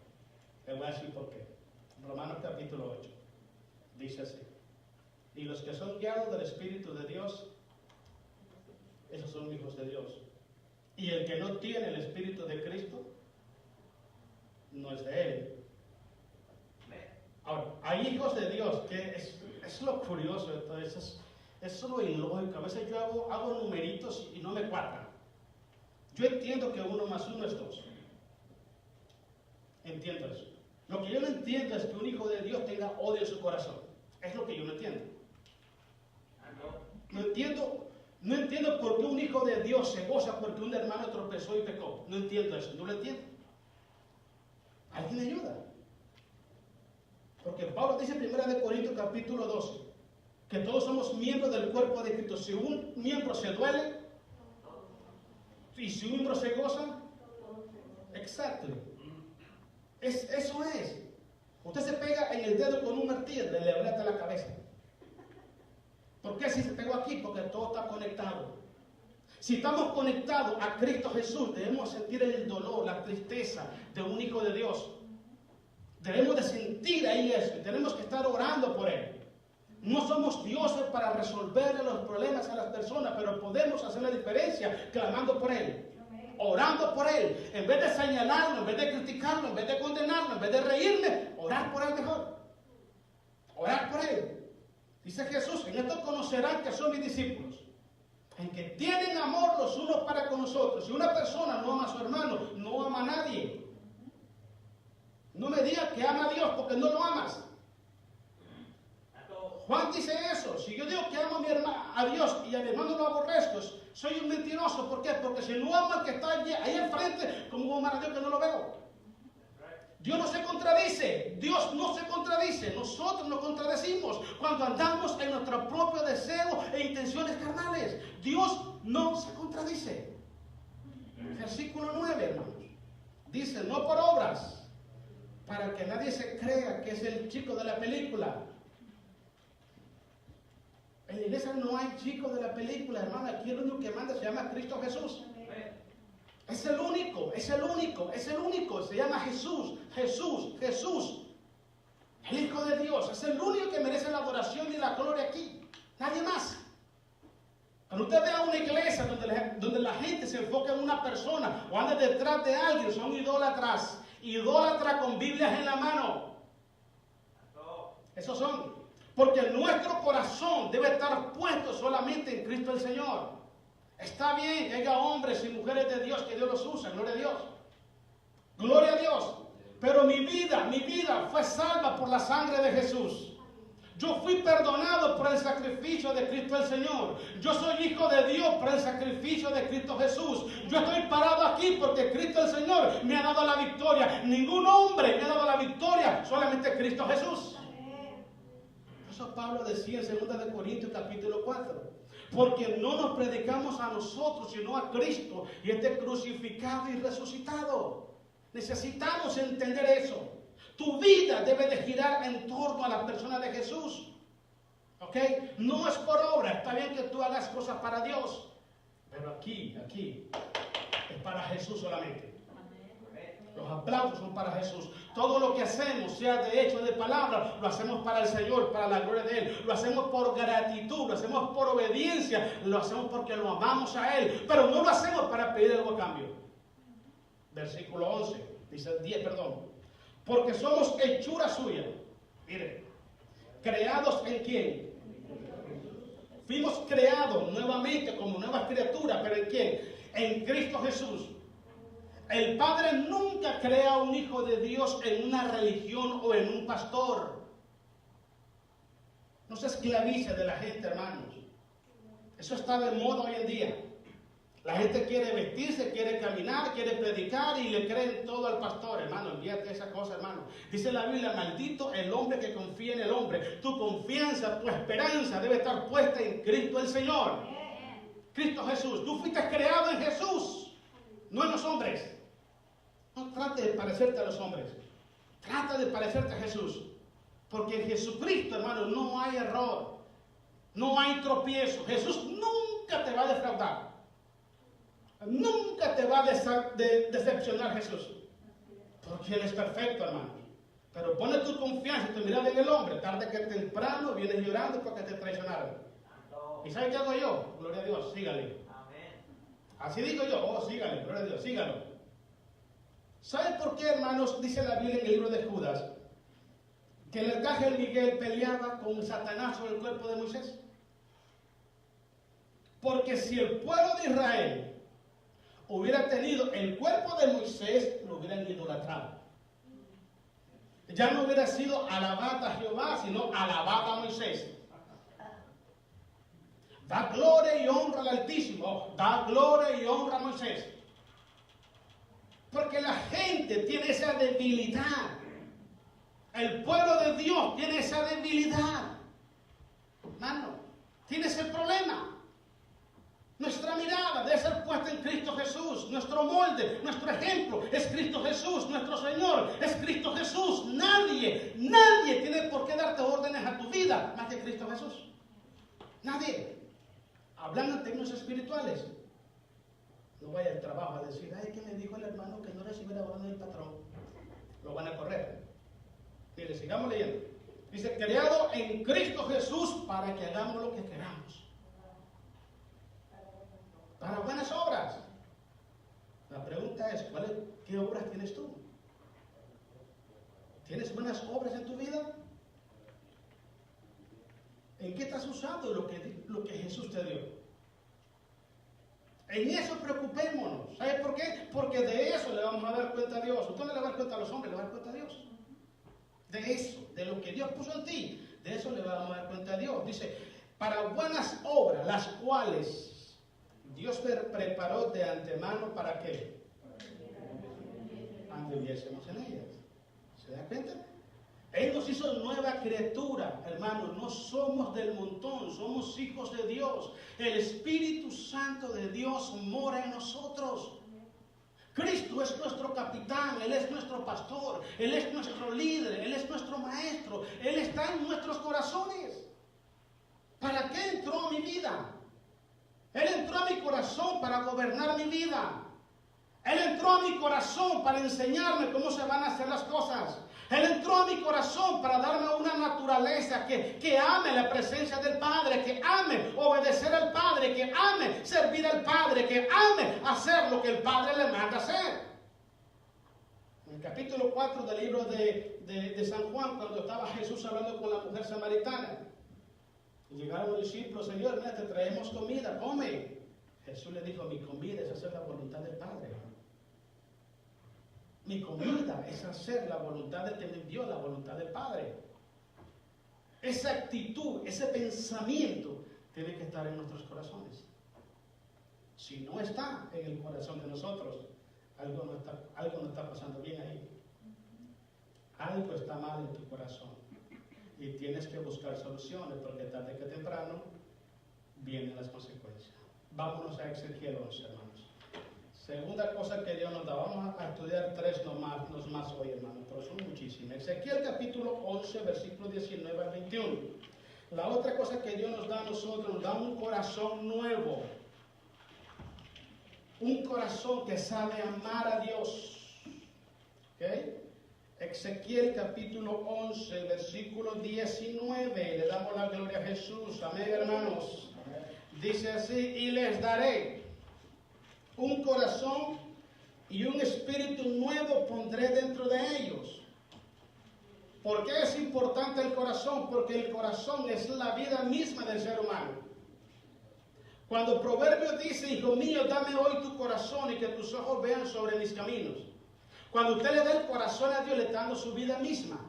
Le voy a decir por qué. Romanos capítulo 8 dice así: y los que son guiados del Espíritu de Dios, esos son hijos de Dios. Y el que no tiene el Espíritu de Cristo, no es de Él. Ahora, hay hijos de Dios, que es lo curioso de todo eso, es lo ilógico. A veces yo hago numeritos y no me cuadran. Yo entiendo que 1 más 1 es 2. Entiendo eso. Lo que yo no entiendo es que un hijo de Dios tenga odio en su corazón. Es lo que yo no entiendo. No entiendo por qué un hijo de Dios se goza porque un hermano tropezó y pecó. No entiendo eso, no lo entiendo. ¿Alguien me ayuda? Porque Pablo dice en 1 Corintios capítulo 12 que todos somos miembros del cuerpo de Cristo. Si un miembro se duele y si un miembro se goza, exacto. Eso es. Usted se pega en el dedo con un martillo, le abrieta la cabeza. ¿Por qué si se pegó aquí? Porque todo está conectado. Si estamos conectados a Cristo Jesús, debemos sentir el dolor, la tristeza de un hijo de Dios. Debemos de sentir ahí eso, y tenemos que estar orando por Él. No somos dioses para resolver los problemas a las personas, pero podemos hacer la diferencia clamando por Él, orando por Él. En vez de señalarlo, en vez de criticarlo, en vez de condenarlo, en vez de reírme, orar por Él mejor. Orar por Él. Dice Jesús, en esto conocerán que son mis discípulos, en que tienen amor los unos para con nosotros. Si una persona no ama a su hermano, no ama a nadie. No me digas que ama a Dios porque no lo amas. Juan dice eso. Si yo digo que amo a Dios y a mi hermano lo aborrezco, soy un mentiroso. ¿Por qué? Porque si no amo al que está ahí enfrente, ¿cómo voy a amar a Dios que no lo veo? Dios no se contradice. Dios no se contradice. Nosotros nos contradecimos cuando andamos en nuestro propio deseo e intenciones carnales. Dios no se contradice. Versículo 9, hermanos. Dice, no por obras, para que nadie se crea que es el chico de la película. En la iglesia no hay chico de la película, hermano. Aquí el único que manda se llama Cristo Jesús. Es el único, es el único, es el único. Se llama Jesús, Jesús, Jesús. El Hijo de Dios. Es el único que merece la adoración y la gloria aquí. Nadie más. Cuando usted vea una iglesia donde la gente se enfoca en una persona o anda detrás de alguien, son idólatras. Idólatras con Biblias en la mano. Esos son. Porque nuestro corazón debe estar puesto solamente en Cristo el Señor. Está bien que haya hombres y mujeres de Dios que Dios los usa, gloria a Dios. Gloria a Dios. Pero mi vida fue salva por la sangre de Jesús. Yo fui perdonado por el sacrificio de Cristo el Señor. Yo soy hijo de Dios por el sacrificio de Cristo Jesús. Yo estoy parado aquí porque Cristo el Señor me ha dado la victoria. Ningún hombre me ha dado la victoria, solamente Cristo Jesús. Eso Pablo decía en 2 Corintios capítulo 4. Porque no nos predicamos a nosotros, sino a Cristo, y este crucificado y resucitado. Necesitamos entender eso. Tu vida debe de girar en torno a la persona de Jesús. ¿Ok? No es por obra. Está bien que tú hagas cosas para Dios. Pero aquí, es para Jesús solamente. Los aplausos son para Jesús. Todo lo que hacemos, sea de hecho o de palabra, lo hacemos para el Señor, para la gloria de Él. Lo hacemos por gratitud, lo hacemos por obediencia, lo hacemos porque lo amamos a Él. Pero no lo hacemos para pedir algo a cambio. Versículo 11, dice 10, perdón. Porque somos hechura suya. Mire, ¿creados en quién? Fuimos creados nuevamente como nuevas criaturas, pero ¿en quién? En Cristo Jesús. El Padre nunca crea un hijo de Dios en una religión o en un pastor. No se esclavice de la gente, hermanos. Eso está de moda hoy en día. La gente quiere vestirse, quiere caminar, quiere predicar y le creen todo al pastor. Hermano, olvídate de esa cosa, hermano. Dice la Biblia, maldito el hombre que confía en el hombre. Tu confianza, tu esperanza debe estar puesta en Cristo el Señor. Cristo Jesús. Tú fuiste creado en Jesús, no en los hombres. No trate de parecerte a los hombres. Trata de parecerte a Jesús. Porque en Jesucristo, hermano, no hay error. No hay tropiezo. Jesús nunca te va a defraudar. Nunca te va a decepcionar Jesús. Porque Él es perfecto, hermano. Pero pone tu confianza y tu mirada en el hombre. Tarde que temprano vienes llorando porque te traicionaron. ¿Y sabe qué hago yo? Gloria a Dios, sígale. Así digo yo, oh, sígale, gloria a Dios, sígalo. ¿Sabe por qué, hermanos? Dice la Biblia en el libro de Judas, que el arcángel Miguel peleaba con Satanás sobre el cuerpo de Moisés. Porque si el pueblo de Israel hubiera tenido el cuerpo de Moisés, lo hubieran idolatrado. Ya no hubiera sido alabada a Jehová, sino alabada a Moisés. Da gloria y honra al Altísimo. Da gloria y honra a Moisés. Porque la gente tiene esa debilidad. El pueblo de Dios tiene esa debilidad. Hermano, tiene ese problema. Nuestra mirada debe ser puesta en Cristo Jesús. Nuestro molde, nuestro ejemplo es Cristo Jesús. Nuestro Señor es Cristo Jesús. Nadie tiene por qué darte órdenes a tu vida más que Cristo Jesús. Nadie. Hablando en términos espirituales. No vaya al trabajo a decir, ay, que me dijo el hermano que no recibiera orden del patrón. Lo van a correr. Mire, sigamos leyendo. Dice, creado en Cristo Jesús para que hagamos lo que queramos. Para buenas obras. La pregunta es, ¿qué obras tienes tú? ¿Tienes buenas obras en tu vida? ¿En qué estás usando lo que Jesús te dio? En eso preocupémonos. ¿Sabe por qué? Porque de eso le vamos a dar cuenta a Dios. Usted no le va a dar cuenta a los hombres, le va a dar cuenta a Dios. De eso, de lo que Dios puso en ti, de eso le vamos a dar cuenta a Dios. Dice, para buenas obras, las cuales Dios preparó de antemano, ¿para qué? Anduviésemos en ellas. ¿Se da cuenta? Él nos hizo nueva criatura, hermanos. No somos del montón, somos hijos de Dios. El Espíritu Santo de Dios mora en nosotros. Cristo es nuestro capitán, Él es nuestro pastor, Él es nuestro líder, Él es nuestro maestro, Él está en nuestros corazones. ¿Para qué entró a mi vida? Él entró a mi corazón para gobernar mi vida. Él entró a mi corazón para enseñarme cómo se van a hacer las cosas. Él entró a mi corazón para darme una naturaleza que ame la presencia del Padre, que ame obedecer al Padre, que ame servir al Padre, que ame hacer lo que el Padre le manda hacer. En el capítulo 4 del libro de San Juan, cuando estaba Jesús hablando con la mujer samaritana, y llegaron los discípulos, Señor, mira, te traemos comida, come. Jesús le dijo, mi comida es hacer la voluntad del Padre. Mi comida es hacer la voluntad del que me envió, la voluntad del Padre. Esa actitud, ese pensamiento tiene que estar en nuestros corazones. Si no está en el corazón de nosotros, algo no está pasando bien ahí. Algo está mal en tu corazón. Y tienes que buscar soluciones, porque tarde que temprano vienen las consecuencias. Vámonos a Ezequiel 11, hermanos. Segunda cosa que Dios nos da. Vamos a estudiar tres más hoy, hermanos, pero son muchísimas. Ezequiel capítulo 11, versículos 19 al 21. La otra cosa que Dios nos da a nosotros, nos da un corazón nuevo. Un corazón que sabe amar a Dios. ¿Ok? Ezequiel capítulo 11, versículo 19. Le damos la gloria a Jesús. Amén, hermanos. Dice así, y les daré un corazón y un espíritu nuevo pondré dentro de ellos. ¿Por qué es importante el corazón? Porque el corazón es la vida misma del ser humano. Cuando Proverbios dice, hijo mío, dame hoy tu corazón y que tus ojos vean sobre mis caminos. Cuando usted le da el corazón a Dios, le está dando su vida misma.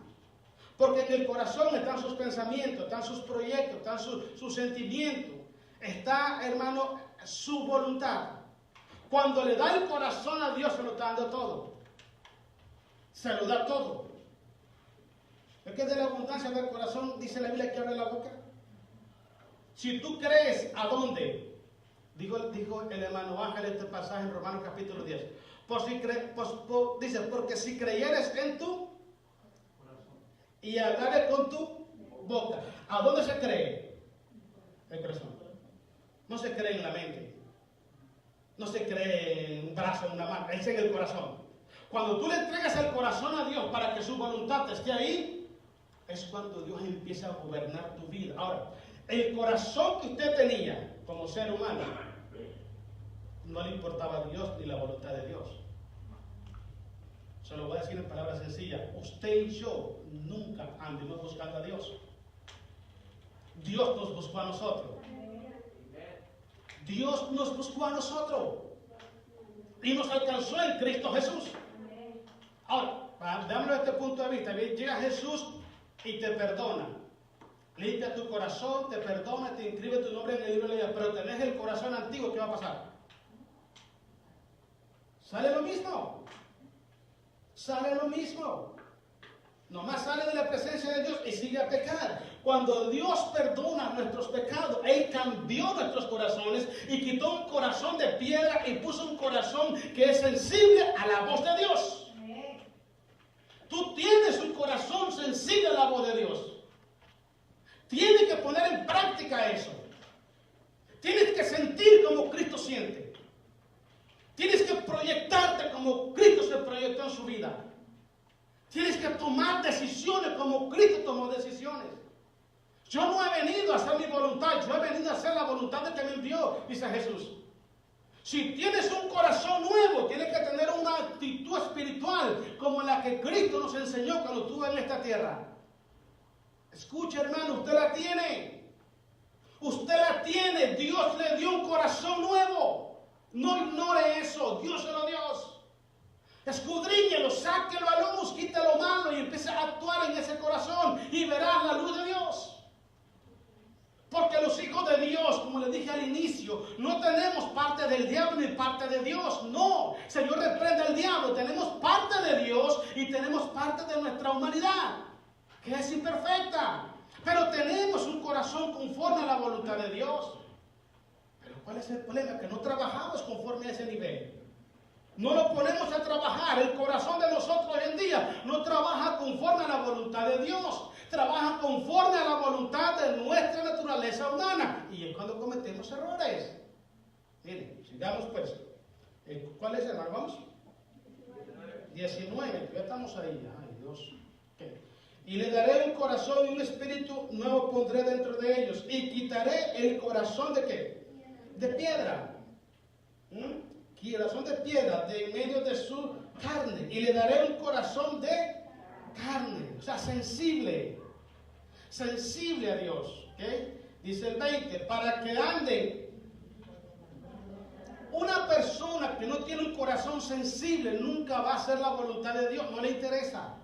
Porque en el corazón están sus pensamientos, están sus proyectos, están sus sentimientos. Está, hermano, su voluntad. Cuando le da el corazón a Dios, se lo está dando todo. Se lo da todo. Es que de la abundancia del corazón, dice la Biblia, que abre la boca. Si tú crees, ¿a dónde? Dijo el hermano Ángel este pasaje en Romanos capítulo 10. Dice, porque si creyeres en tu corazón y hablares con tu boca. ¿A dónde se cree? El corazón. No se cree en la mente. No se cree en un brazo, en una mano. Es en el corazón. Cuando tú le entregas el corazón a Dios para que su voluntad esté ahí, es cuando Dios empieza a gobernar tu vida. Ahora, el corazón que usted tenía como ser humano, no le importaba a Dios ni la voluntad de Dios. Se lo voy a decir en palabras sencillas. Usted y yo nunca anduvimos buscando a Dios. Dios nos buscó a nosotros. Dios nos buscó a nosotros. Y nos alcanzó en Cristo Jesús. Ahora, veámoslo desde este punto de vista. Llega Jesús y te perdona. Limpia tu corazón, te perdona, te inscribe tu nombre en el libro de la vida. Pero tenés el corazón antiguo, ¿qué va a pasar? Sale lo mismo. Sale lo mismo. Nomás sale de la presencia de Dios y sigue a pecar. Cuando Dios perdona nuestros pecados, Él cambió nuestros corazones y quitó un corazón de piedra y puso un corazón que es sensible a la voz de Dios. Tú tienes un corazón sensible a la voz de Dios. Tienes que poner en práctica eso. Tienes que sentir como Cristo siente. Tienes que proyectarte como Cristo se proyectó en su vida. Tienes que tomar decisiones como Cristo tomó decisiones. Yo no he venido a hacer mi voluntad, yo he venido a hacer la voluntad de que me envió, dice Jesús. Si tienes un corazón nuevo, tienes que tener una actitud espiritual como la que Cristo nos enseñó cuando estuvo en esta tierra. Escucha, hermano, usted la tiene. Usted la tiene. Dios le dio un corazón nuevo. No ignore eso. Dios se lo dio. Escudriñelo, sáquelo a luz, quite lo malo y empiece a actuar en ese corazón y verás la luz de Dios. Porque los hijos de Dios, como les dije al inicio, no tenemos parte del diablo ni parte de Dios. No, Señor reprende al diablo. Tenemos parte de Dios y tenemos parte de nuestra humanidad, que es imperfecta. Pero tenemos un corazón conforme a la voluntad de Dios. Pero ¿cuál es el problema? Que no trabajamos conforme a ese nivel. No lo ponemos a trabajar. El corazón de nosotros hoy en día no trabaja conforme a la voluntad de Dios. Trabaja conforme a la voluntad de nuestra naturaleza humana. Y es cuando cometemos errores. Miren, sigamos pues. ¿Cuál es, hermano? Vamos. 19. Ya estamos ahí. Ay, Dios. ¿Qué? Y le daré un corazón y un espíritu nuevo pondré dentro de ellos. Y quitaré el corazón de ¿qué? De piedra. Corazón de piedra de en medio de su carne. Y le daré un corazón de carne. O sea, sensible. Sensible a Dios. ¿Okay? Dice el 20. Para que anden. Una persona que no tiene un corazón sensible nunca va a hacer la voluntad de Dios. No le interesa.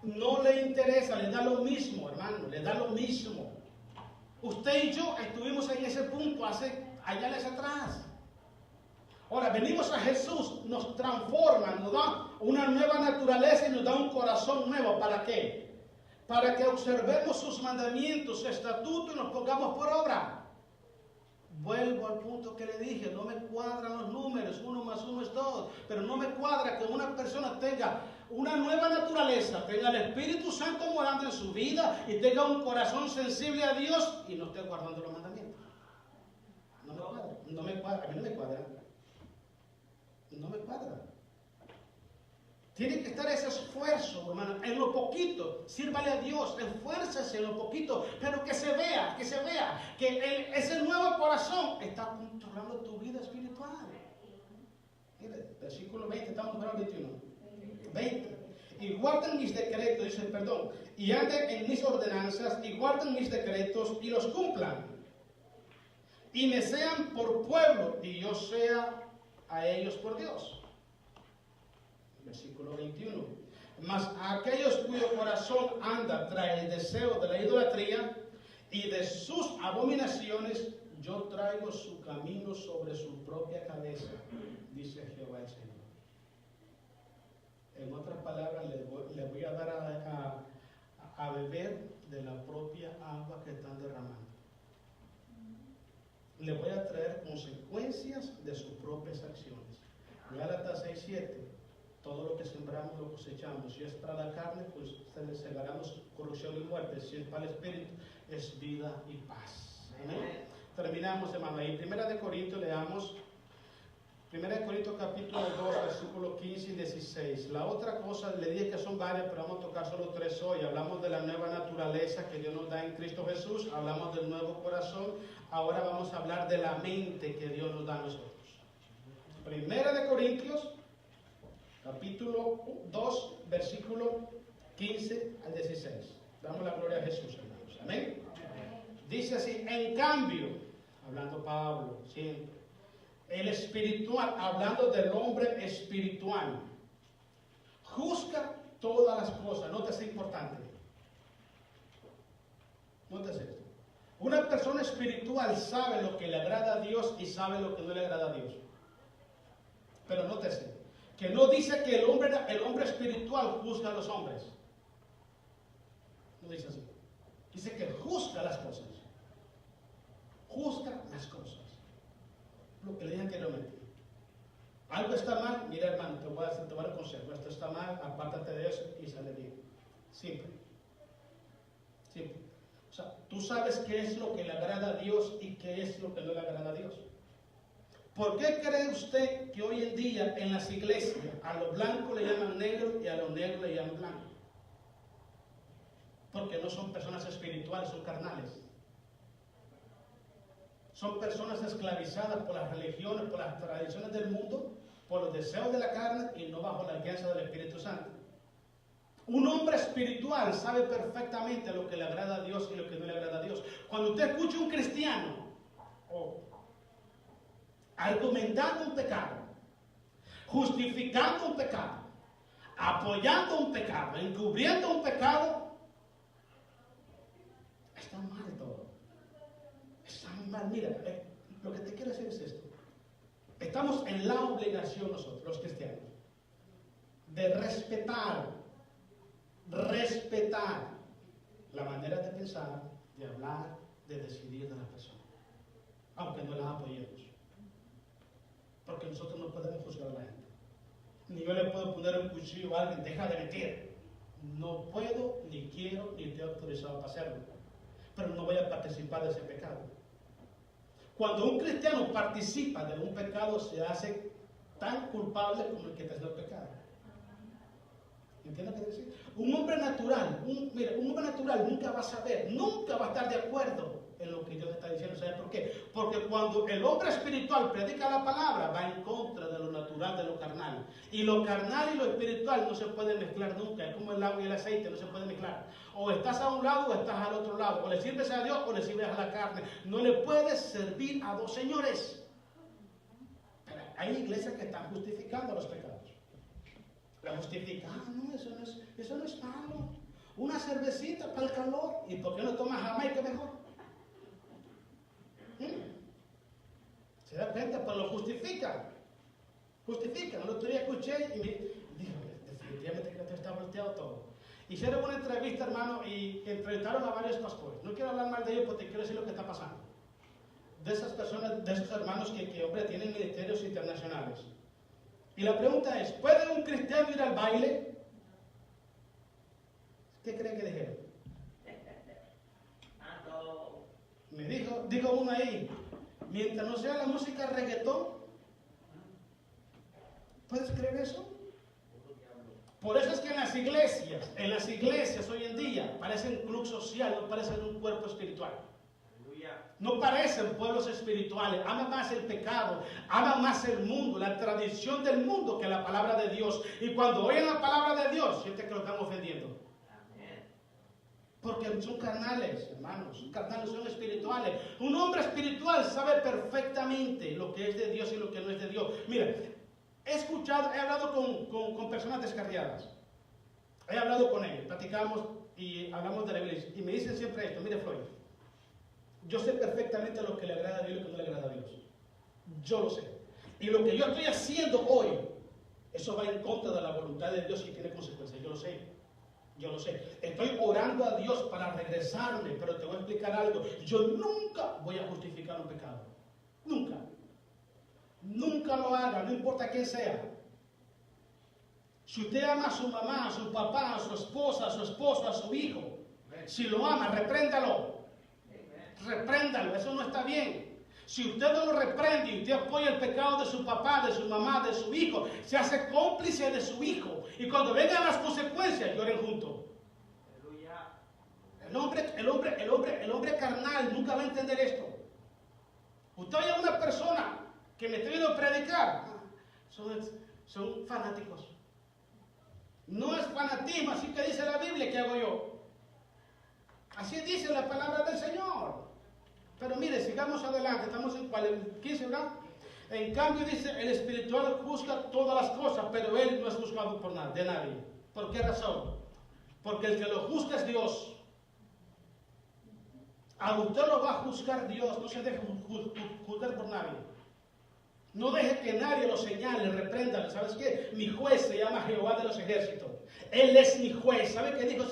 No le interesa. Le da lo mismo, hermano. Le da lo mismo. Usted y yo estuvimos en ese punto allá atrás. Ahora, venimos a Jesús, nos transforma, nos da una nueva naturaleza y nos da un corazón nuevo. ¿Para qué? Para que observemos sus mandamientos, su estatuto y nos pongamos por obra. Vuelvo al punto que le dije, no me cuadran los números, 1 más 1 es 2, pero no me cuadra que una persona tenga una nueva naturaleza, tenga el Espíritu Santo morando en su vida y tenga un corazón sensible a Dios y no esté guardando los mandamientos. No me cuadra, no me cuadra, a mí no me cuadra. No me cuadra. Tiene que estar ese esfuerzo, hermano, en lo poquito. Sírvale a Dios, esfuércese en lo poquito, pero que se vea, que ese nuevo corazón está controlando tu vida espiritual. Mire, versículo 20, estamos en el 21. 20. Y guarden mis decretos, dice, perdón, y anden en mis ordenanzas, y guarden mis decretos y los cumplan. y me sean por pueblo, y yo sea a ellos por Dios. Versículo 21. Mas a aquellos cuyo corazón anda tras el deseo de la idolatría y de sus abominaciones, yo traigo su camino sobre su propia cabeza, dice Jehová el Señor. En otras palabras, le voy a dar a beber de la propia agua que están derramando. Le voy a traer consecuencias de sus propias acciones. Gálatas 6:7. Todo lo que sembramos lo cosechamos. Si es para la carne, pues segaremos corrupción y muerte. Si es para el espíritu, es vida y paz. ¿Amén? Terminamos, hermano. Ahí, 1 Corintios, leamos 1 Corintios capítulo 2, versículos 15 y 16. La otra cosa, le dije que son varias, pero vamos a tocar solo 3 hoy. Hablamos de la nueva naturaleza que Dios nos da en Cristo Jesús. Hablamos del nuevo corazón. Ahora vamos a hablar de la mente que Dios nos da a nosotros. 1 Corintios capítulo 2, versículo 15 al 16. Damos la gloria a Jesús, hermanos. Amén. Dice así: en cambio, hablando Pablo, siempre, el espiritual, hablando del hombre espiritual, juzga todas las cosas. Nótese importante. Nótese esto. Una persona espiritual sabe lo que le agrada a Dios y sabe lo que no le agrada a Dios. Pero nótese que no dice que el hombre espiritual juzga a los hombres. No dice así. Dice que juzga las cosas. Juzga las cosas. Lo que le dije anteriormente. Algo está mal, mira hermano, te voy a dar un consejo. Esto está mal, apártate de eso y sale bien. Simple. Simple. O sea, tú sabes qué es lo que le agrada a Dios y qué es lo que no le agrada a Dios. ¿Por qué cree usted que hoy en día en las iglesias a los blancos le llaman negro y a los negros le llaman blanco? Porque no son personas espirituales, son carnales. Son personas esclavizadas por las religiones, por las tradiciones del mundo, por los deseos de la carne y no bajo la guianza del Espíritu Santo. Un hombre espiritual sabe perfectamente lo que le agrada a Dios y lo que no le agrada a Dios. Cuando usted escucha a un cristiano argumentando un pecado, justificando un pecado, apoyando un pecado, encubriendo un pecado, está mal todo. Está muy mal. Mira, lo que te quiero decir es esto. Estamos en la obligación nosotros, los cristianos, de respetar la manera de pensar, de hablar, de decidir de las personas, aunque no las apoyemos. Porque nosotros no podemos juzgar a la gente. Ni yo le puedo poner un cuchillo a alguien, deja de mentir. No puedo, ni quiero, ni estoy autorizado para hacerlo. Pero no voy a participar de ese pecado. Cuando un cristiano participa de un pecado, se hace tan culpable como el que te hace el pecado. ¿Entiendes lo que decir? Un hombre natural, un hombre natural nunca va a saber, nunca va a estar de acuerdo en lo que Dios está diciendo. ¿Sabe por qué? Porque cuando el hombre espiritual predica la palabra, va en contra de lo natural, de lo carnal. Y lo carnal y lo espiritual no se pueden mezclar nunca. Es como el agua y el aceite, no se pueden mezclar. O estás a un lado o estás al otro lado. O le sirves a Dios o le sirves a la carne. No le puedes servir a dos señores. Pero hay iglesias que están justificando los pecados. La justifican, no, eso no es malo. Una cervecita para el calor. ¿Y por qué no tomas Jamaica mejor? Se da cuenta, pero lo justifican. Justifican. El otro día escuché y me dijo, definitivamente que está volteado todo. Hicieron una entrevista, hermano, y entrevistaron a varios pastores. No quiero hablar mal de ellos porque quiero decir lo que está pasando. De esas personas, de esos hermanos que hombre, tienen ministerios internacionales. Y la pregunta es, ¿puede un cristiano ir al baile? ¿Qué creen que dijeron? Me dijo uno ahí, mientras no sea la música reggaetón, ¿puedes creer eso? Por eso es que en las iglesias hoy en día parecen un club social, no parecen un cuerpo espiritual. No parecen pueblos espirituales, aman más el pecado, aman más el mundo, la tradición del mundo que la palabra de Dios. Y cuando oyen la palabra de Dios, sienten que lo están ofendiendo. Porque son carnales, hermanos. Carnales son espirituales. Un hombre espiritual sabe perfectamente lo que es de Dios y lo que no es de Dios. Mira, he hablado con personas descarriadas. He hablado con ellos, platicamos y hablamos de la Biblia. Y me dicen siempre esto: mire, Floyd, yo sé perfectamente lo que le agrada a Dios y lo que no le agrada a Dios. Yo lo sé. Y lo que yo estoy haciendo hoy, eso va en contra de la voluntad de Dios y tiene consecuencias. Yo lo sé. Yo lo sé. Estoy orando a Dios para regresarme, pero te voy a explicar algo. Yo nunca voy a justificar un pecado. Nunca. Nunca lo haga, no importa quién sea. Si usted ama a su mamá, a su papá, a su esposa, a su esposo, a su hijo, si lo ama, repréndalo. Repréndalo, eso no está bien. Si usted no lo reprende y usted apoya el pecado de su papá, de su mamá, de su hijo, se hace cómplice de su hijo. Y cuando vengan las consecuencias, lloren juntos. El hombre carnal nunca va a entender esto. Usted oye a una persona que me está viendo predicar, son fanáticos. No es fanatismo, así que dice la Biblia, ¿qué hago yo? Así dice la palabra del Señor. Pero mire, sigamos adelante, estamos en el 15, ¿verdad? En cambio dice, el espiritual juzga todas las cosas, pero él no es juzgado por nada, de nadie. ¿Por qué razón? Porque el que lo juzga es Dios. A usted lo va a juzgar Dios, no se deje juzgar por nadie. No deje que nadie lo señale, reprenda. ¿Sabes qué? Mi juez se llama Jehová de los ejércitos. Él es mi juez. ¿Sabe qué dijo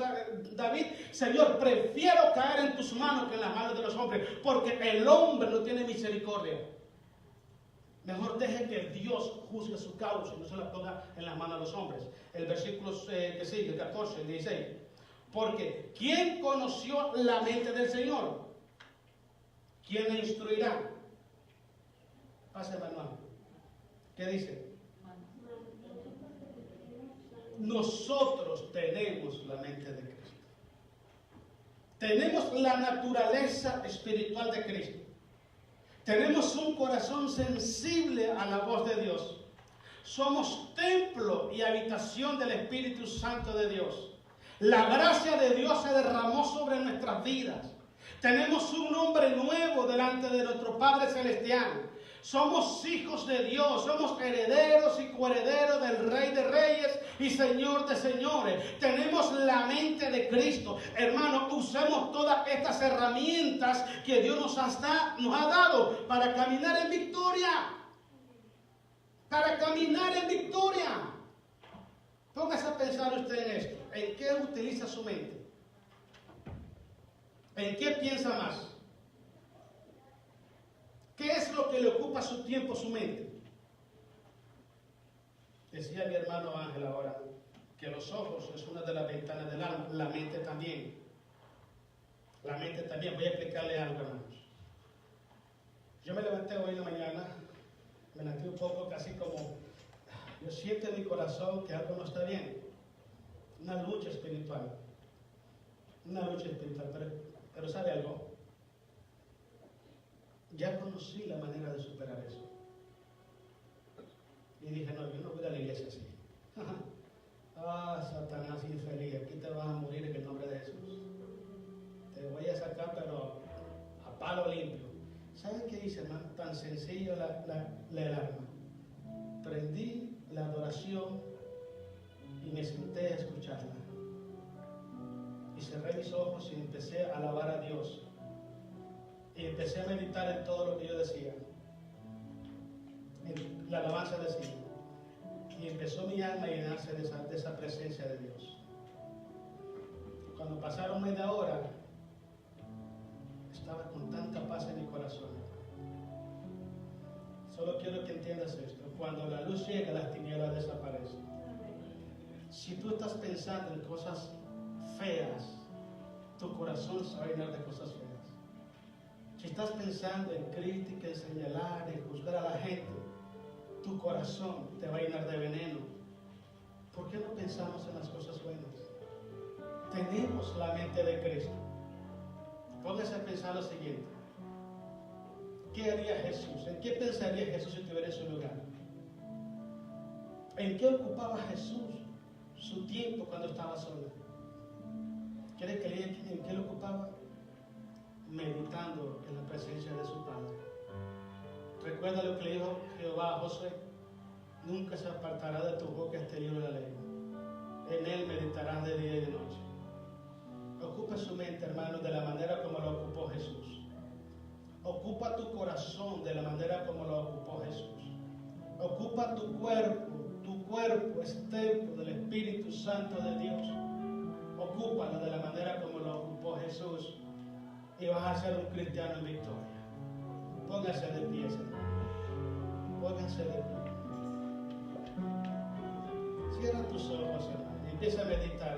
David? Señor, prefiero caer en tus manos que en las manos de los hombres, porque el hombre no tiene misericordia. Mejor deje que Dios juzgue su causa y no se la ponga en las manos de los hombres. El versículo que sigue, el 14, el 16. Porque ¿quién conoció la mente del Señor? ¿Quién le instruirá? Pase manual. ¿Qué dice? Nosotros tenemos la mente de Cristo. Tenemos la naturaleza espiritual de Cristo. Tenemos un corazón sensible a la voz de Dios. Somos templo y habitación del Espíritu Santo de Dios. La gracia de Dios se derramó sobre nuestras vidas. Tenemos un nombre nuevo delante de nuestro Padre Celestial. Somos hijos de Dios, somos herederos y coherederos del Rey de Reyes y Señor de Señores. Tenemos la mente de Cristo. Hermano, usemos todas estas herramientas que Dios nos ha dado para caminar en victoria. Para caminar en victoria. Póngase a pensar usted en esto. ¿En qué utiliza su mente? ¿En qué piensa más? ¿Qué es lo que le ocupa su tiempo, su mente? Decía mi hermano Ángel ahora, que los ojos es una de las ventanas del alma, la mente también. La mente también. Voy a explicarle algo, hermanos. Yo me levanté hoy en la mañana, me levanté un poco casi como, yo siento en mi corazón que algo no está bien. Una lucha espiritual. Una lucha espiritual. Pero ¿sabe algo? Ya conocí la manera de superar eso. Y dije, no, yo no voy a la iglesia así. Satanás infeliz, aquí te vas a morir en el nombre de Jesús. Te voy a sacar, pero a palo limpio. ¿Sabes qué dice, hermano? Tan sencillo el arma. Prendí la adoración y me senté a escucharla. Y cerré mis ojos y empecé a alabar a Dios. Y empecé a meditar en todo lo que yo decía. En la alabanza decía. Y empezó mi alma a llenarse de esa presencia de Dios. Cuando pasaron media hora, estaba con tanta paz en mi corazón. Solo quiero que entiendas esto. Cuando la luz llega, las tinieblas desaparecen. Si tú estás pensando en cosas feas, tu corazón se va a llenar de cosas feas. Si estás pensando en crítica, en señalar, en juzgar a la gente, tu corazón te va a llenar de veneno. ¿Por qué no pensamos en las cosas buenas? Tenemos la mente de Cristo. Póngase a pensar lo siguiente. ¿Qué haría Jesús? ¿En qué pensaría Jesús si estuviera en su lugar? ¿En qué ocupaba Jesús su tiempo cuando estaba solo? ¿Quiere que le diga en qué lo ocupaba? Meditando en la presencia de su Padre. Recuerda lo que le dijo Jehová a Josué: nunca se apartará de tu boca este libro de la ley. En él meditarás de día y de noche. Ocupa su mente, hermano, de la manera como lo ocupó Jesús. Ocupa tu corazón de la manera como lo ocupó Jesús. Ocupa tu cuerpo. Tu cuerpo es templo del Espíritu Santo de Dios. Ocúpalo de la manera como lo ocupó Jesús y vas a ser un cristiano en victoria. Póngase de pie, hermano. Póngase de pie. Cierra tus ojos, hermano, y empieza a meditar.